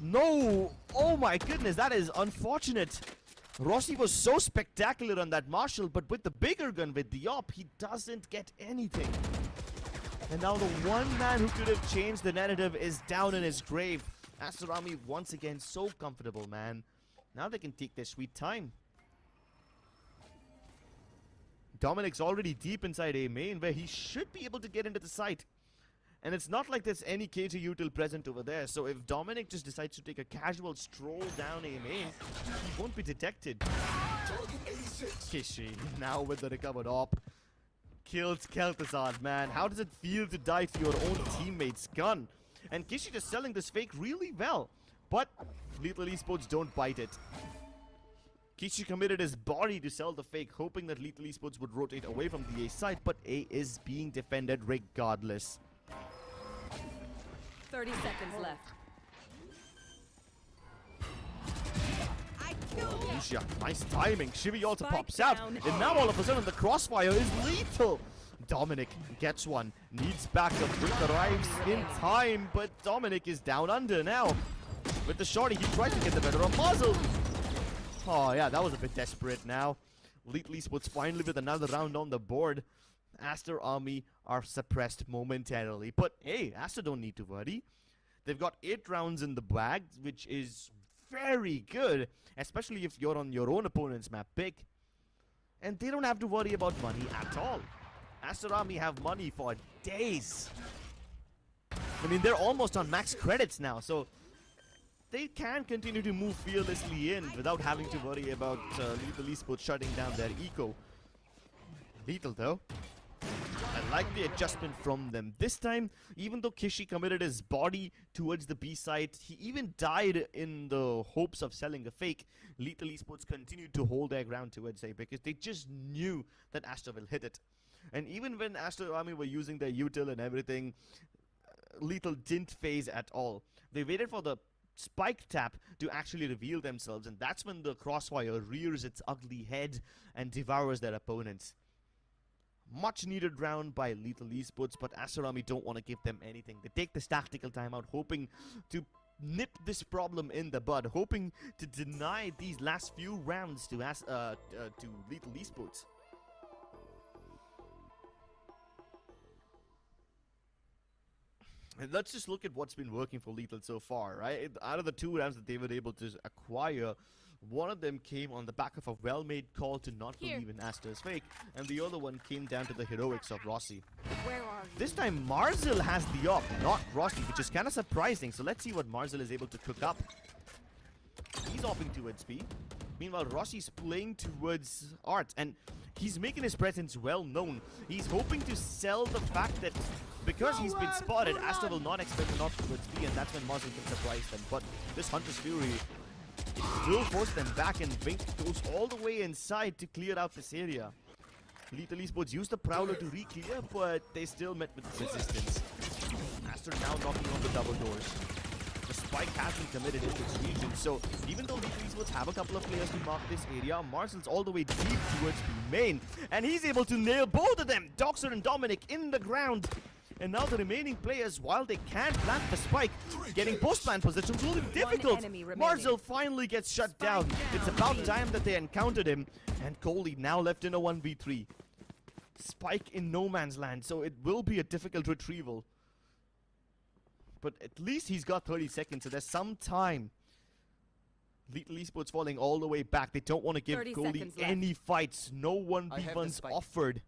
No! Oh my goodness, that is unfortunate. Rossi was so spectacular on that Marshall, but with the bigger gun, with the op, he doesn't get anything. And now the one man who could have changed the narrative is down in his grave. Aster Army once again so comfortable, man. Now they can take their sweet time. Dominic's already deep inside A main, where he should be able to get into the site. And it's not like there's any KJ util present over there, so if Dominic just decides to take a casual stroll down A main, he won't be detected. Kishi, now with the recovered op, kills Kel'Thuzad, man. How does it feel to die to your own teammate's gun? And Kishi just selling this fake really well. But Lethal Esports don't bite it. Kishi committed his body to sell the fake, hoping that Lethal Esports would rotate away from the A side, but A is being defended regardless. 30 seconds left. Lucia, nice timing. Shivi also Spike pops out. down. And now all of a sudden the crossfire is lethal. Dominic gets one. Needs backup. Rick arrives in time, but Dominic is down under now. With the shorty, he tried to get the better of Muzzle. Oh yeah, that was a bit desperate now. Lethal Esports finally with another round on the board. Aster Army are suppressed momentarily. But hey, Aster don't need to worry. They've got 8 rounds in the bag, which is very good, especially if you're on your own opponent's map pick. And they don't have to worry about money at all. Aster Army have money for days. I mean, they're almost on max credits now, so they can continue to move fearlessly in without having to worry about Lethal Esports shutting down their eco. Lethal though. I like the adjustment from them. This time, even though Kishi committed his body towards the B side, he even died in the hopes of selling a fake. Lethal Esports continued to hold their ground towards A because they just knew that Aster will hit it. And even when Aster Army were using their util and everything, Lethal didn't phase at all. They waited for the spike tap to actually reveal themselves, and that's when the crossfire rears its ugly head and devours their opponents. Much needed round by Lethal Esports, but Aster Army don't want to give them anything. They take this tactical timeout, hoping to nip this problem in the bud, hoping to deny these last few rounds to Lethal Esports. And let's just look at what's been working for Lethal so far, right? Out of the 2 rounds that they were able to acquire, one of them came on the back of a well-made call to not believe in Aster's fake, and the other one came down to the heroics of Rossi. Where are you? This time Marzel has the op, not Rossi, which is kind of surprising. So let's see what Marzel is able to cook up. He's opping towards B. Meanwhile, Rossi's playing towards Art, and he's making his presence well known. He's hoping to sell the fact that because he's been spotted, Aster will not expect an op towards B, and that's when Marzel can surprise them. But this Hunter's Fury will force them back, and Vink goes all the way inside to clear out this area. Lethal Esports used the Prowler to re-clear, but they still met with resistance. Aster now knocking on the double doors. The spike has been committed in this region, so even though Lethal Esports have a couple of players to mark this area, Marcel's all the way deep towards the main, and he's able to nail both of them, Doxer and Dominic, in the ground. And now the remaining players, while they can plant the spike, getting post-plant positions will be difficult. Marzel finally gets shut down. It's about time that they encountered him. And Coley now left in a 1v3. Spike in no man's land, so it will be a difficult retrieval. But at least he's got 30 seconds, so there's some time. Lethal Esports falling all the way back. They don't want to give Coley any fights. No 1v1s offered.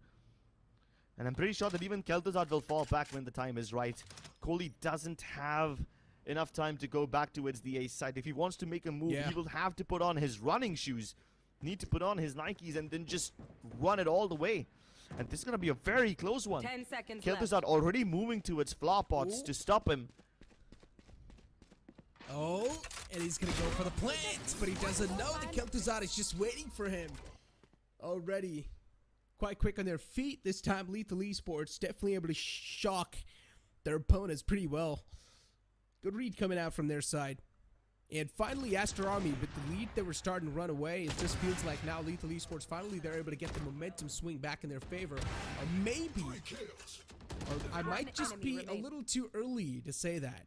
And I'm pretty sure that even Kel'Thuzad will fall back when the time is right. Coley doesn't have enough time to go back towards the A side. If he wants to make a move, he will have to put on his running shoes. Need to put on his Nikes and then just run it all the way. And this is going to be a very close one. 10 seconds Kel'Thuzad already moving towards flower pots to stop him. Oh, and he's going to go for the plants, but he doesn't know that Kel'Thuzad is just waiting for him. Already quite quick on their feet. This time, Lethal Esports definitely able to shock their opponents pretty well. Good read coming out from their side. And finally, Aster Army, with the lead that were starting to run away, it just feels like now Lethal Esports, finally they're able to get the momentum swing back in their favor. Or maybe, or I might just be a little too early to say that.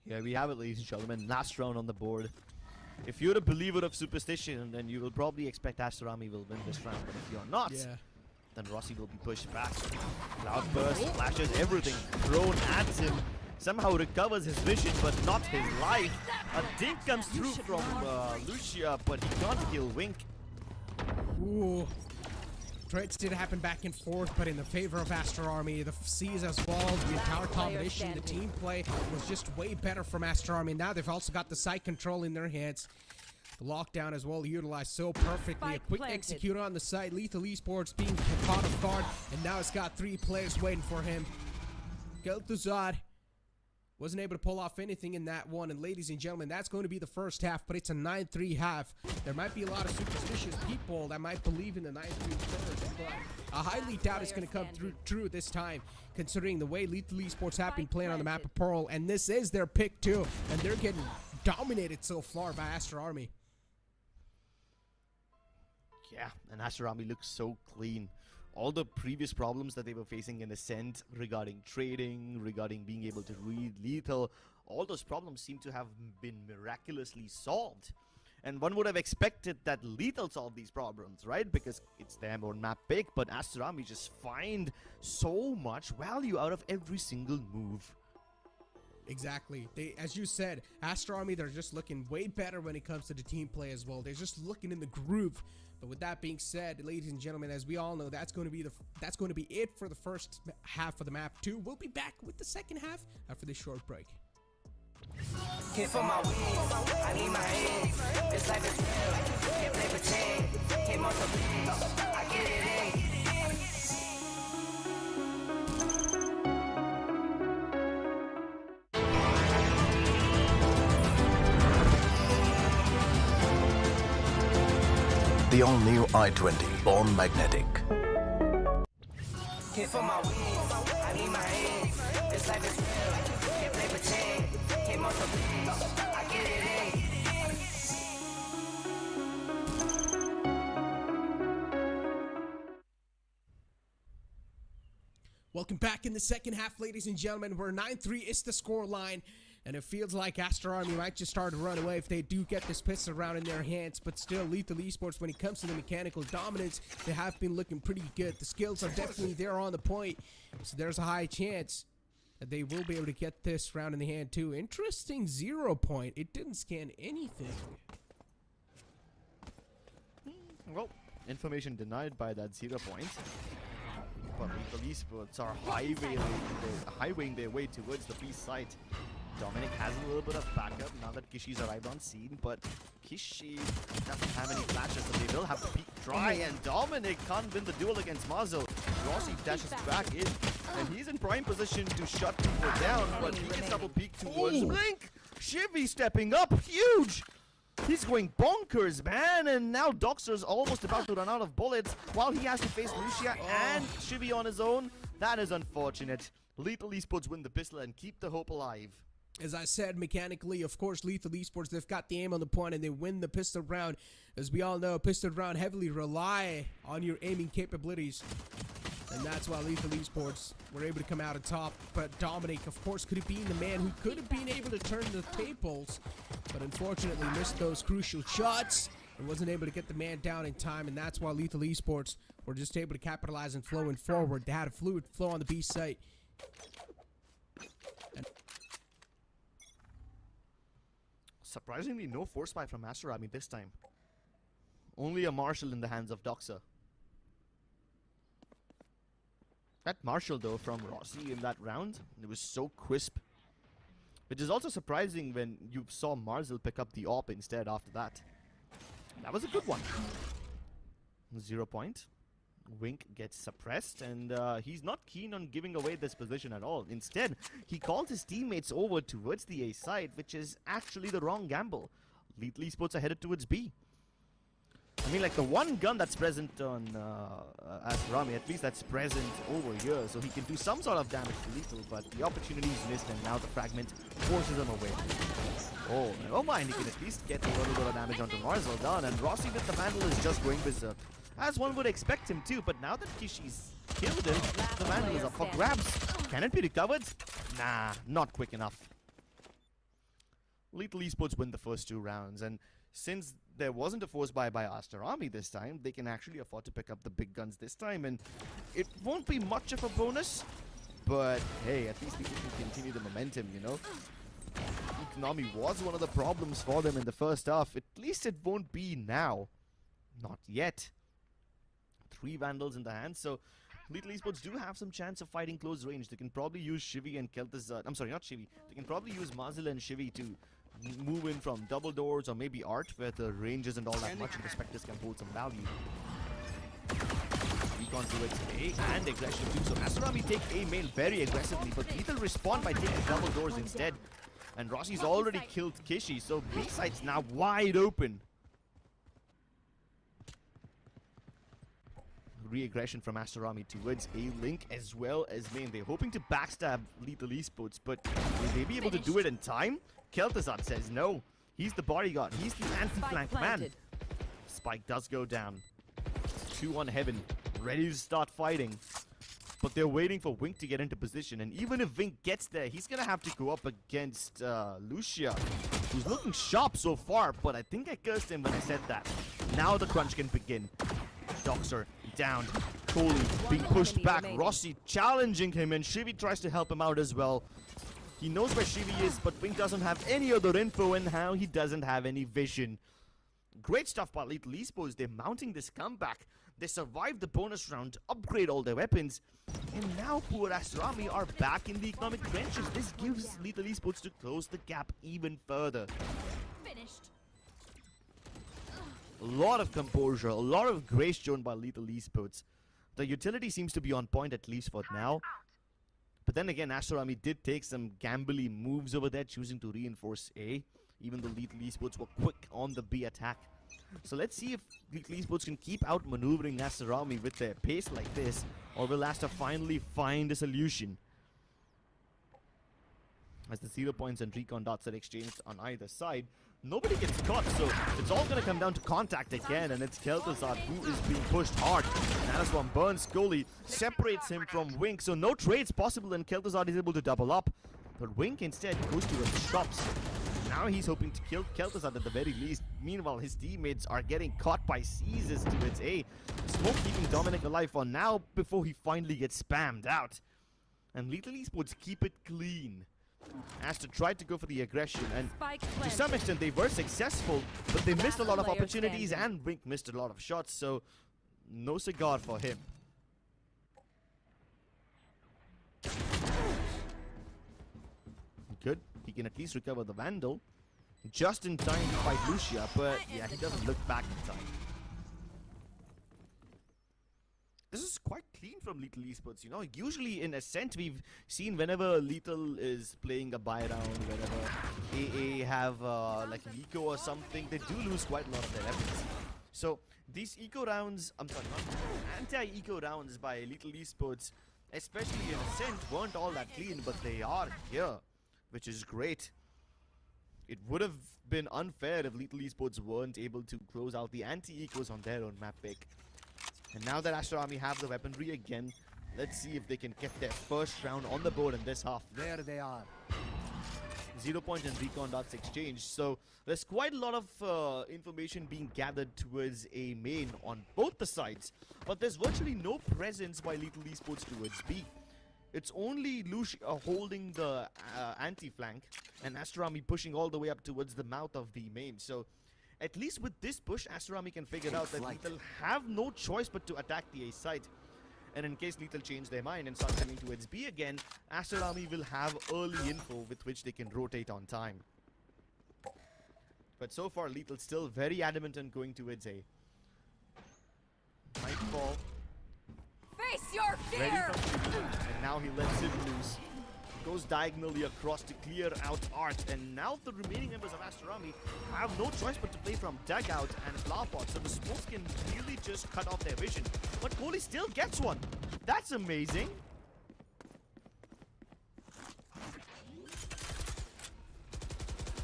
Yeah, we have it, ladies and gentlemen. Last round on the board. If you're a believer of superstition, then you will probably expect Aster Army will win this round. But if you're not, then Rossi will be pushed back. Cloudburst, flashes, everything thrown at him. Somehow recovers his vision, but not his life. A dink comes through from Lucia, but he can't kill Wink. Ooh. Trades did happen back and forth, but in the favor of Aster Army. The C's as well, the entire combination, the team play was just way better from Aster Army. Now they've also got the side control in their hands. The lockdown as well utilized so perfectly. A Spike quick planted. execute on the side. Lethal Esports being caught off guard, and now it's got 3 players waiting for him. Geltuzad wasn't able to pull off anything in that one, and ladies and gentlemen, that's going to be the first half, but it's a 9-3 half. There might be a lot of superstitious people that might believe in the 9-3 first, but I highly doubt it's going to come true this time, considering the way Lethal Esports have been playing on the map of Pearl, and this is their pick too, and they're getting dominated so far by Aster Army. Yeah, and Aster Army looks so clean. All the previous problems that they were facing in Ascent regarding trading, regarding being able to read Lethal, all those problems seem to have been miraculously solved. And one would have expected that Lethal solve these problems, right? Because it's their own map pick, but Aster Army just find so much value out of every single move. Exactly. They, as you said, Aster Army, they're just looking way better when it comes to the team play as well. They're just looking in the groove. But with that being said, ladies and gentlemen, as we all know, that's going to be it for the first half of the map 2. We'll be back with the second half after this short break. Came for my wings, I need my hands. This life is real, can't play pretend. Came off the beach, I get it in. The all-new i20, born magnetic. Came for my wings, I need my hands. This life is real, can't play pretend. Came off the beach, I get it in. Welcome back in the second half, ladies and gentlemen. We're 9-3 is the score line, and it feels like Aster Army might just start to run away if they do get this pistol round in their hands. But still, Lethal Esports, when it comes to the mechanical dominance, they have been looking pretty good. The skills are definitely there on the point, so there's a high chance that they will be able to get this round in the hand too. Interesting 0 point. It didn't scan anything. Well, information denied by that 0 point. But Lethal Esports are highwaying their way towards the B site. Dominic has a little bit of backup now that Kishi's arrived on scene, but Kishi doesn't have any flashes, so they will have to peek dry, and Dominic can't win the duel against Marzel. Rossi dashes back in, and he's in prime position to shut people down, but he gets double peek towards Blink. Shivy stepping up, huge! He's going bonkers, man, and now Doxer's almost about to run out of bullets while he has to face Lucia and Shivy on his own. That is unfortunate. Lethal Esports win the pistol and keep the hope alive. As I said, mechanically, of course, Lethal Esports, they've got the aim on the point and they win the pistol round. As we all know, pistol round heavily rely on your aiming capabilities. And that's why Lethal Esports were able to come out on top. But Dominic, of course, could have been the man who could have been able to turn the tables, but unfortunately missed those crucial shots and wasn't able to get the man down in time. And that's why Lethal Esports were just able to capitalize and flowing forward. They had a fluid flow on the B site. Surprisingly, no force buy from Aster Army this time. Only a Marshall in the hands of Doxer. That Marshall, though, from Rossi in that round, it was so crisp. Which is also surprising when you saw Marzel pick up the AWP instead after that. That was a good one. 0 point. Wink gets suppressed, and he's not keen on giving away this position at all. Instead, he calls his teammates over towards the A side, which is actually the wrong gamble. Lethal Esports are headed towards B. I mean, like, the one gun that's present on Aster Army, at least that's present over here, so he can do some sort of damage to Lethal, but the opportunity is missed, and now the fragment forces him away. Oh, never mind, he can at least get a little bit of damage onto Marzel done, and Rossi with the Vandal is just going berserk. As one would expect him to, but now that Kishi's killed him, the Vandal is up for grabs. Can it be recovered? Nah, not quick enough. Lethal Esports win the first 2 rounds, and since there wasn't a force buy by Aster Army this time, they can actually afford to pick up the big guns this time, and it won't be much of a bonus, but hey, at least people can continue the momentum, you know? Economy was one of the problems for them in the first half. At least it won't be now. Not yet. 3 Vandals in the hand, so Lethal Esports do have some chance of fighting close range. They can probably use Shivy and Kel'Thuzad. I'm sorry, not Shivy. They can probably use Marzel and Shivy to move in from double doors or maybe art where the range isn't all that much and the specters can hold some value. Recon towards A and aggression too. So Asarami take A main very aggressively, but Lethal respond by taking double doors instead. And Rossi's already killed Kishi, so B side's now wide open. Re-aggression from Asarami towards A Link as well as main. They're hoping to backstab Lethal Esports, but will they be able to do it in time? Kel'Thuzad says no. He's the bodyguard. He's the anti-flank man. Spike does go down. 2 on Heaven, ready to start fighting. But they're waiting for Wink to get into position, and even if Wink gets there, he's gonna have to go up against Lucia, who's looking sharp so far, but I think I cursed him when I said that. Now the crunch can begin. Doxer down. Kohli being pushed back. Rossi challenging him, and Shivi tries to help him out as well. He knows where Shivi is, but Wink doesn't have any other info, and how he doesn't have any vision. Great stuff by Lethal Esports. They're mounting this comeback. They survived the bonus round, upgrade all their weapons, and now poor Asarami are back in the economic trenches. This gives Lethal Esports to close the gap even further. Finished. A lot of composure, a lot of grace shown by Lethal Esports. The utility seems to be on point, at least for now. But then again, Asarami did take some gambly moves over there, choosing to reinforce A, even though Lethal Esports were quick on the B attack. So let's see if Lethal Esports can keep outmaneuvering Asarami with their pace like this, or will Aster finally find a solution? As the 0 points and recon dots are exchanged on either side, nobody gets caught, so it's all going to come down to contact again, and it's Kel'Thuzad who is being pushed hard. Nanaswan burns Kohli, separates him from Wink, so no trades possible, and Kel'Thuzad is able to double up. But Wink instead goes to his shops. Now he's hoping to kill Kel'Thuzad at the very least. Meanwhile, his teammates are getting caught by seizes towards A. Smoke keeping Dominic alive for now before he finally gets spammed out. And Lethal Esports keep it clean. Aster tried to go for the aggression, and to some extent they were successful, but they missed a lot of opportunities, and Wink missed a lot of shots, so no cigar for him. Good. He can at least recover the Vandal just in time to fight Lucia, but yeah, he doesn't look back in time. This is quite clean from Lethal Esports, you know. Usually in Ascent, we've seen whenever Lethal is playing a buy round, whenever AA have like an eco or something, they do lose quite a lot of their weapons. So these eco rounds, I'm sorry, not anti-eco rounds by Lethal Esports, especially in Ascent, weren't all that clean, but they are here, which is great. It would have been unfair if Lethal Esports weren't able to close out the anti-ecos on their own map pick. And now that Asarami have the weaponry again, let's see if they can get their first round on the board in this half. There they are. 0 point and recon dots exchanged. So there's quite a lot of information being gathered towards A main on both the sides. But there's virtually no presence by Lethal Esports towards B. It's only Lucia holding the anti-flank and Asarami pushing all the way up towards the mouth of B main. So at least with this push, Asarami can figure out that Lethal have no choice but to attack the A side. And in case Lethal change their mind and start coming towards B again, Asarami will have early info with which they can rotate on time. But so far, Lethal still very adamant on going towards A. Nightfall. Face your Ready fear! and now he lets it loose. Goes diagonally across to clear out Art, and now the remaining members of Asarami have no choice but to play from dugout and flower pot, so the smokes can really just cut off their vision. But Kohli still gets one. That's amazing.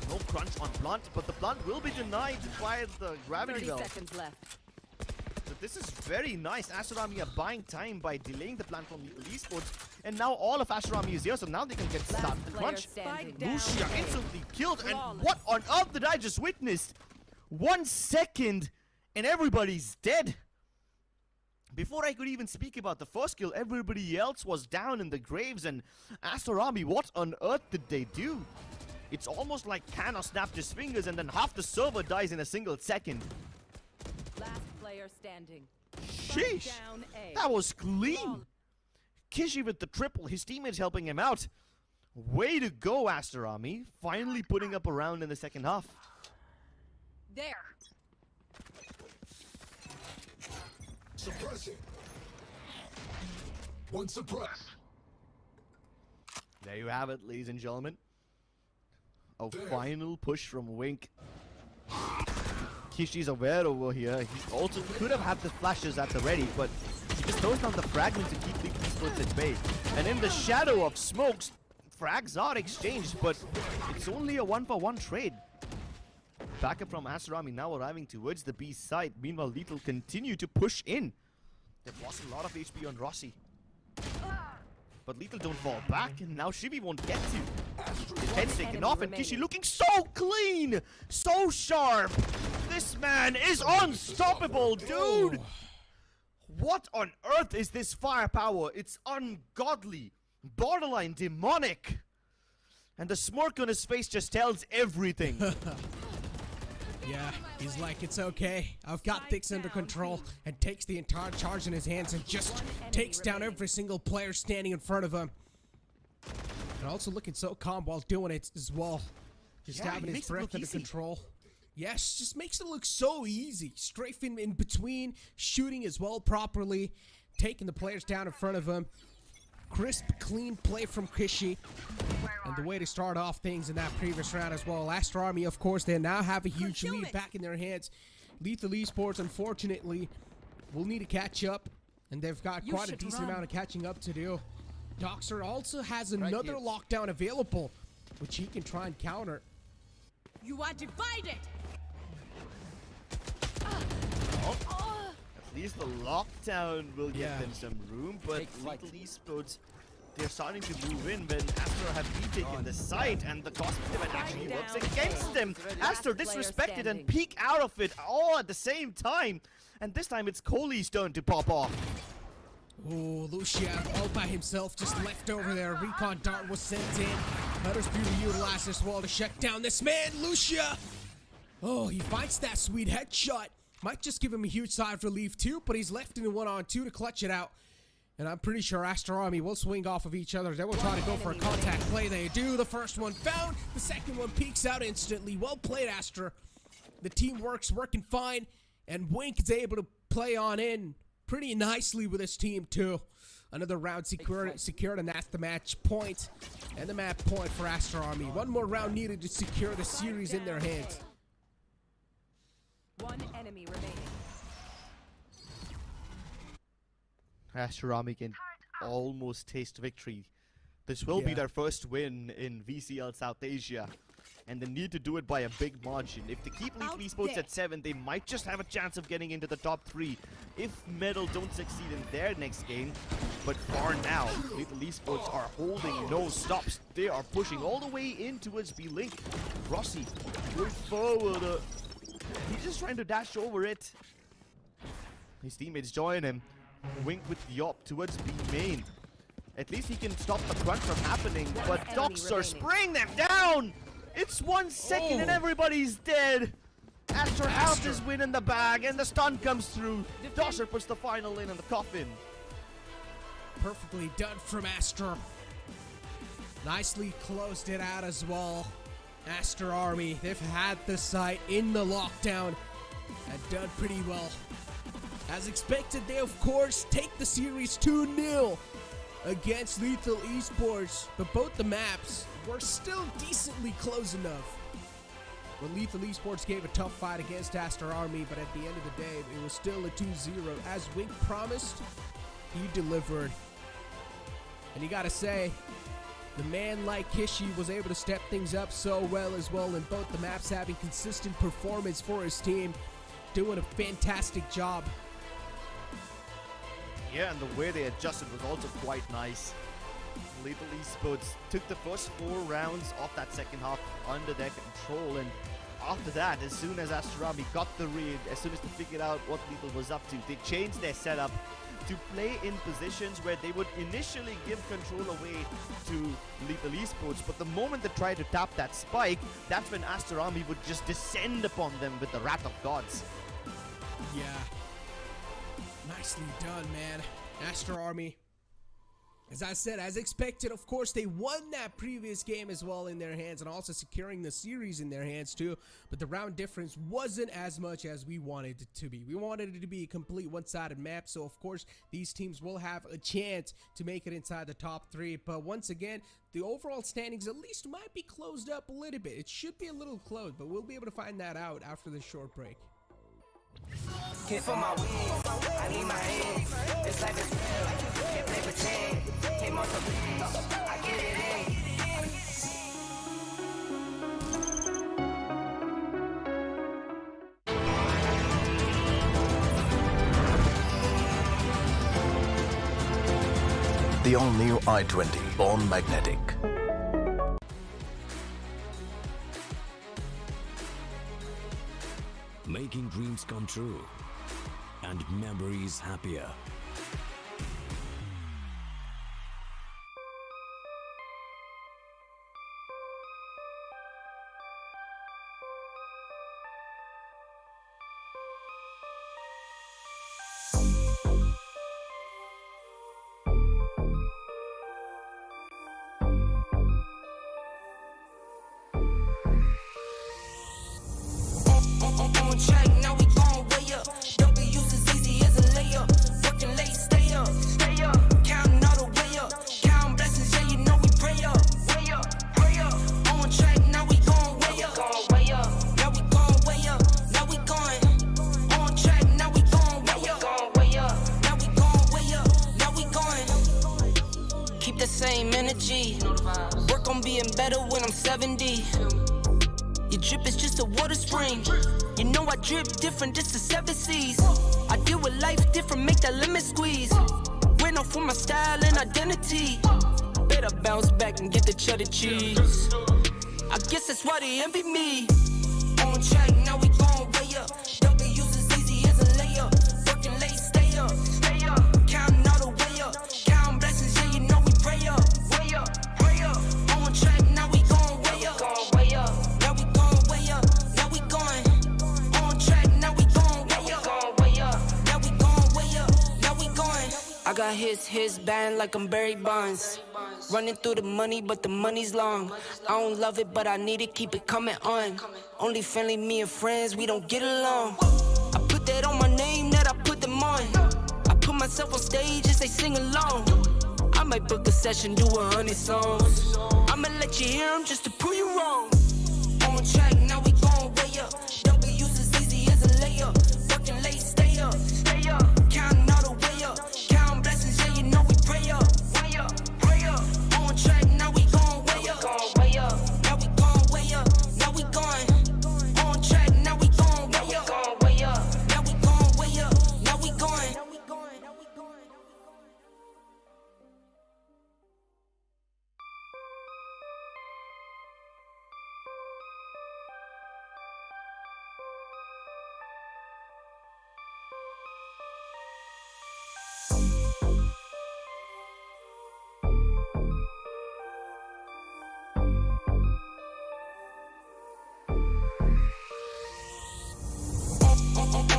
No crunch on plant, but the plant will be denied by the gravity 30 belt. seconds left. So this is very nice. Asarami are buying time by delaying the plan from Lethal Esports. And now all of Asarami is here, so now they can get started. The crunch. Lucia instantly killed. And what on earth did I just witness? 1 second and everybody's dead. Before I could even speak about the first kill, everybody else was down in the graves. And Asarami, what on earth did they do? It's almost like Kano snapped his fingers and then half the server dies in a single second. Last player standing. Sheesh! Down A. That was clean! Kishi with the triple, his teammates helping him out. Way to go, Aster Army. Finally putting up a round in the second half. There. Suppressing. One suppressed. There you have it, ladies and gentlemen. A final push from Wink. Kishi's aware over here. He also could have had the flashes at the ready, but he just throws down the fragment to keep the esports at bay. And in the shadow of smokes, frags are exchanged, but it's only a 1-for-1 trade. Backup from Aster Army now arriving towards the B side. Meanwhile, Lethal continue to push in. They've lost a lot of HP on Rossi. But Lethal don't fall back, and now Shivi won't get to. His head's taken off, and Kishi looking so clean! So sharp! This man is unstoppable, dude! What on earth is this firepower? It's ungodly, borderline demonic. And the smirk on his face just tells everything. Yeah, he's like, it's okay. I've got things under control, and takes the entire charge in his hands and just takes down every single player standing in front of him. And also looking so calm while doing it as well. Just having his breath under control. Yes, just makes it look so easy. Strafing in between, shooting as well properly, taking the players down in front of him. Crisp, clean play from Kishi. And the way to start off things in that previous round as well. Aster Army, of course, they now have a huge lead back in their hands. Lethal Esports, unfortunately, will need to catch up. And they've got quite a decent amount of catching up to do. Doxer also has another lockdown available, which he can try and counter. You are divided. At least the lockdown will get them some room, but Lethal Esports, they're starting to move in when Aster have retaken the site, and the cost pivot actually works against them. Aster disrespected and peek out of it all at the same time, and this time it's Kohli's turn to pop off. Oh, Lucia all by himself, just left over there. Recon dart was sent in. Huddersfield utilized this wall to shut down this man, Lucia. Oh, he finds that sweet headshot. Might just give him a huge sigh of relief too, but he's left in a 1-on-2 to clutch it out. And I'm pretty sure Aster Army will swing off of each other. They will try to go for a contact play. They do. The first one found. The second one peeks out instantly. Well played, Aster. The teamwork's working fine. And Wink is able to play on in pretty nicely with his team too. Another round secured, and that's the match point. And the map point for Aster Army. One more round needed to secure the series in their hands. One enemy remaining. Aster Army can almost taste victory. This will be their first win in VCL South Asia, and they need to do it by a big margin. If they keep Lethal Esports at 7, they might just have a chance of getting into the top 3 if Metal don't succeed in their next game. But for now, Lethal Esports are holding no stops. They are pushing all the way in towards B-Link. Rossi going forward. He's just trying to dash over it. His teammates join him. Wink with the op towards B main. At least he can stop the crunch from happening, but Doxer spraying them down! It's 1 second and everybody's dead! Aster has his win in the bag, and the stun comes through. Doxer puts the final in the coffin. Perfectly done from Aster. Nicely closed it out as well. Aster Army, they've had the site in the lockdown and done pretty well. As expected, they of course take the series 2-0 against Lethal Esports, but both the maps were still decently close enough. Well, Lethal Esports gave a tough fight against Aster Army, but at the end of the day, it was still a 2-0. As Wink promised, he delivered. And you gotta say, the man like Kishi was able to step things up so well as well in both the maps, having consistent performance for his team, doing a fantastic job. Yeah, and the way they adjusted was also quite nice. Lethal Esports took the first 4 rounds of that second half under their control, and after that, as soon as Aster Army got the read, as soon as they figured out what Lethal was up to, they changed their setup to play in positions where they would initially give control away to Lethal Esports, but the moment they tried to tap that spike, that's when Aster Army would just descend upon them with the wrath of gods. Yeah. Nicely done, man. Aster Army As I said, as expected, of course, they won that previous game as well in their hands and also securing the series in their hands too. But the round difference wasn't as much as we wanted it to be. We wanted it to be a complete one-sided map. So, of course, these teams will have a chance to make it inside the top 3. But once again, the overall standings at least might be closed up a little bit. It should be a little close, but we'll be able to find that out after this short break. Came for my wings, I need my hands. This life is real, can't play pretend. Came off the beach, I get it in. The all-new i20, born magnetic. Making dreams come true and memories happier. On track, now we gon' way up. W's as easy as a layup. Working late, stay up, stay up. Counting all the way up. Counting blessings, yeah, you know we pray up. Way up, pray up. On track, now we gon' way up. Way up. Now we gon' way up. Now we going. On track, now we gon' way up. Way up. Now we gon' way up. Now we going. Keep the same energy. Work on being better when I'm 70. Your drip is just a water spring. You know I drip different, just the 7 C's. I deal with life different, make that limit squeeze. Went off for my style and identity. Better bounce back and get the cheddar cheese. I guess that's why they envy me. On track, now we gon' way up. W's as easy as a layup. Working late, stay up, stay up. Counting all the way up. Counting blessings, yeah, you know we pray up. Way up, pray up. On track, now we gon' way up. Way up. Now we gon' way up. Now we going. On track, now we gon' way up. Way up. Now we gon' way up. Now we going. I got his band like I'm Barry Bonds. Running through the money, but the money's long. I don't love it, but I need it, keep it coming on. Only friendly, me and friends, we don't get along. I put that on my name, that I put them on. I put myself on stage as they sing along. I might book a session, do 100 songs. I'ma let you hear them just to prove you wrong. On track, now we gon' way up. W's as easy as a layup. Working late, stay up, stay up. Counting all the way up. Counting blessings, yeah, you know we pray up. Way up, pray up. On track, now we gon' way up. Way up. Now we gon' way up. Now we going. On track, now we gon' way up. Way up. Now we gon' way up. Now we going.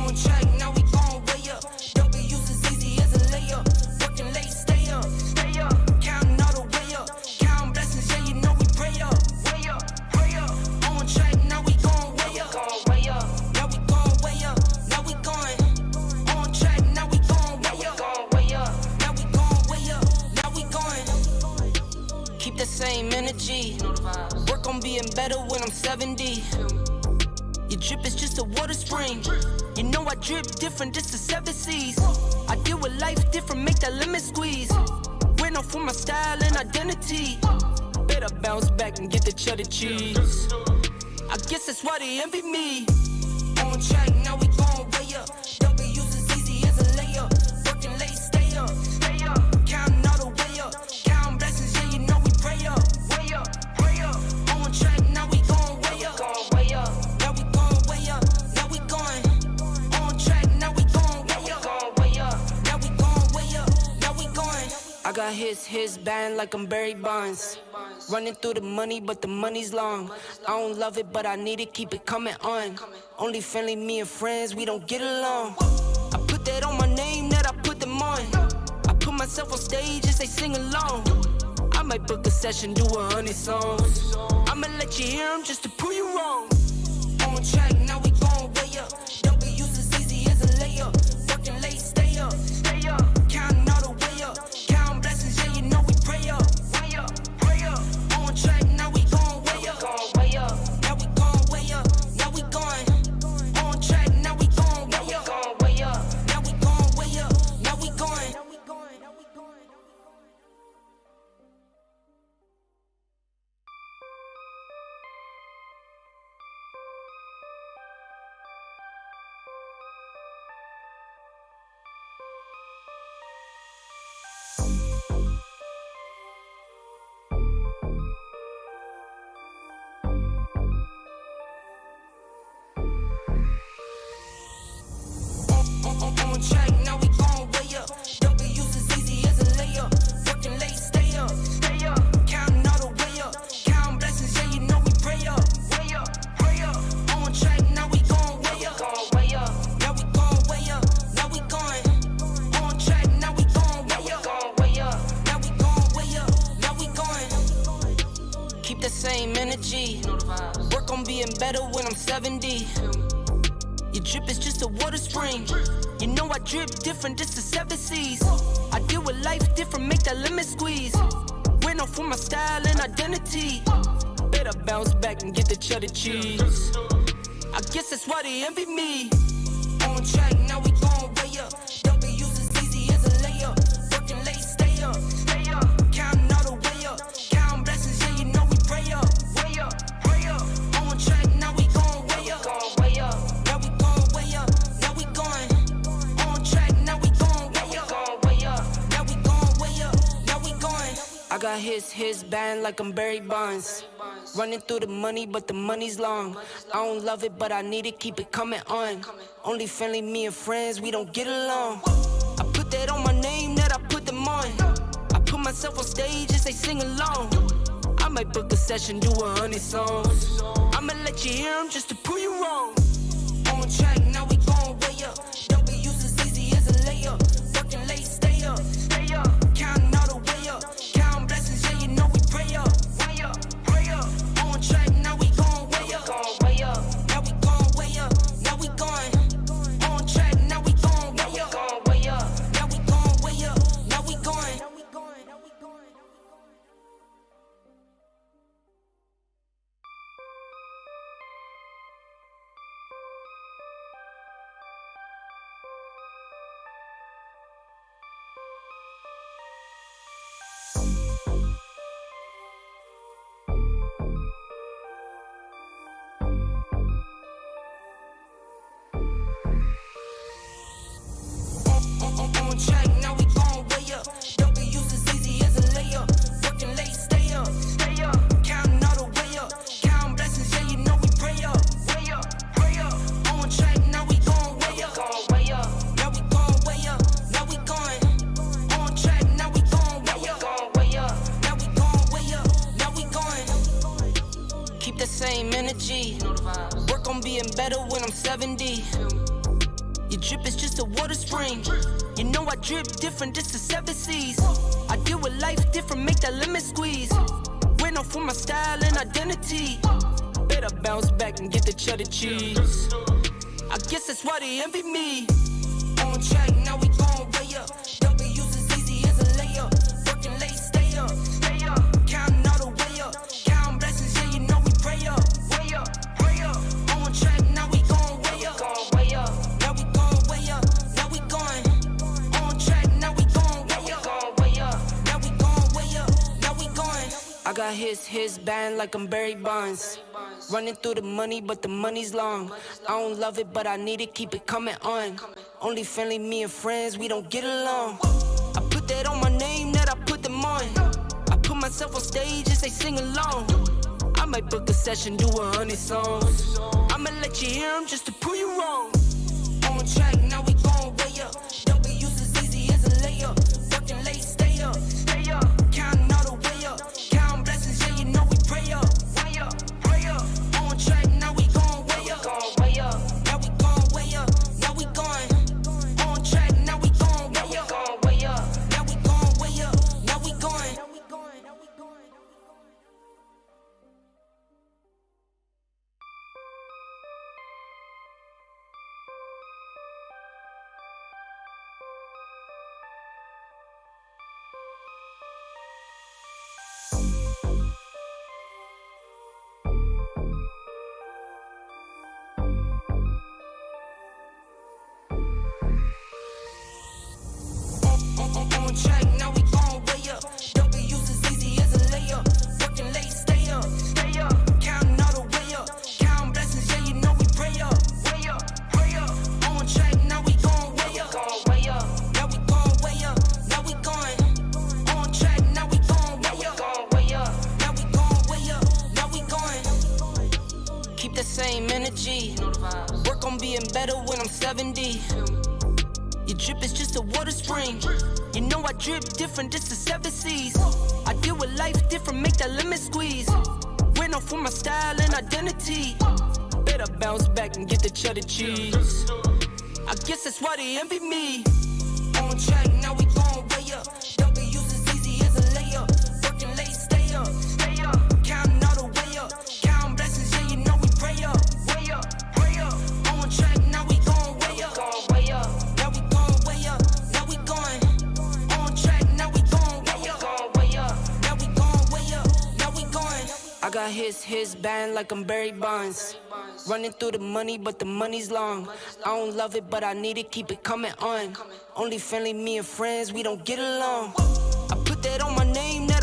On track, now we gon' way up. W's as easy as a layup. Working late, stay up, stay up. Counting all the way up. Counting blessings, yeah, you know we pray up. Way up, pray up. On track, now we gon' way up. Way up. Now we gon' way up. Now we going. On track, now we gon' way up. Way up. Now we gon' way up. Now we going. Keep the same energy. Work on being better when I'm 70. Your drip is just a water spring. You know I drip different, just the 7 C's. I deal with life different, make that limit squeeze. Went off for my style and identity. Better bounce back and get the cheddar cheese. I guess that's why they envy me. On track, now we gon' way up. W's as easy as a layup. Working late, stay up, stay up. Counting all the way up. Counting blessings, yeah, you know we pray up. Way up, pray up. On track, now we gon' way up. Way up. Now we gon' way up. Now we going. On track, now we gon' way up. Way up. Now we gon' way up. Now we going. I got his band like I'm Barry Bonds. Running through the money, but the money's long. I don't love it, but I need it, keep it coming on. Only friendly, me and friends, we don't get along. I put that on my name, that I put them on. I put myself on stage as they sing along. I might book a session, do 100 songs. I'ma let you hear them just to prove you wrong. On track, now we going way up. W's as easy as a layup. Working late, stay up. Counting all the way up. Counting blessings, yeah, you know we pray up. Way up, pray up. On track, now we going way up. Now we going way up. Now we going. On track, now we going way up. Now we going way up. Now we going. On track, now we going way up. W's as easy as a layup. Working late, stay up. Counting all the way up. Counting blessings, yeah, you know we pray up. Way up, pray up. On track, now we going way up. Now we going way up. Now we going. On track, now we going way up. Now we going way up. Now we going. Keep the same energy. Work on being better when I'm 70. Your drip is just a water spring. You know I drip different, this is 7 seas. I deal with life different, make that lemon squeeze. Went off for my style and identity. Better bounce back and get the cheddar cheese. I guess that's why they envy me. On track, now we going way up. W's as easy as a layup. Working late, stay up. Counting all the way up. Counting blessings, yeah, you know we pray up. Way up, pray up. On track, now we going way up. Now we going way up. Now we going. On track, now we going way up. Now we going way up. Now we going. I got his band like I'm Barry Bonds. Running through the money, but the money's long. I don't love it, but I need it, keep it coming on. Only friendly, me and friends, we don't get along. I put that on my name, that I put them on. I put myself on stage as they sing along. I might book a session, do 100 songs. I'ma let you hear them just to prove you wrong. On track, now we going way up. W's as easy as a layup. Working late, stay up. Counting all the way up. Counting blessings, yeah, you know we pray up. Way up, pray up. On track, now we going way up. Now we going way up. Now we going. On track, now we going way up. Now we going way up. Now we going. On track, now we going way up. W's as easy as a layup. Working late, stay up. Counting all the way up. Counting blessings, yeah, you know we pray up. Way up, pray up. On track, now we going way up. Now we going way up. Now we going. On track, now we going way up. Now we going way up. Now we going. Keep the same energy. Work on being better when I'm 70. Your drip is just a water spring. You know I drip different, this is 7 seas. I deal with life different, make that lemon squeeze. Went off for my style and identity. Better bounce back and get the cheddar cheese. I guess that's why they envy me. On track, now we going way up. W's as easy as a layup. Working late, stay up. Counting all the way up. Counting blessings, yeah, you know we pray up. Way up, pray up. On track, now we going way up. Now we going way up. Now we going. On track, now we going way up. Now we going way up. Now we going. I got his band like I'm Barry Bonds. Running through the money, but the money's long. I don't love it, but I need it, keep it coming on. Only friendly, me and friends, we don't get along. I put that on my name, that I put them on. I put myself on stage as they sing along. I might book a session, do 100 songs. I'ma let you hear them just to prove you wrong. On track, now we going way up. W's as easy as a layup. Working late, stay up. Counting all the way up. Counting blessings, yeah, you know we pray up. Way up, pray up. On track, now we going way up. Now we going way up. Now we going. On track, now we going way up. Now we going better when I'm 70. Your drip is just a water spring. You know I drip different, this is 7 seas. I deal with life different, make that lemon squeeze. Went off for my style and identity. Better bounce back and get the cheddar cheese. I guess that's why they envy me. On track, now we going way up. W's as easy as a layup. Working late, stay up. Counting all the way up. Counting blessings, yeah, you know we pray up. Way up, pray up. On track, now we going way up. Now we going way up. Now we going. On track, now we going way up. Now we going way up. Now we going. I got his band like I'm Barry Bonds. Running through the money, but the money's long. I don't love it, but I need it, keep it coming on. Only friendly, me and friends, we don't get along. I put that on my name now.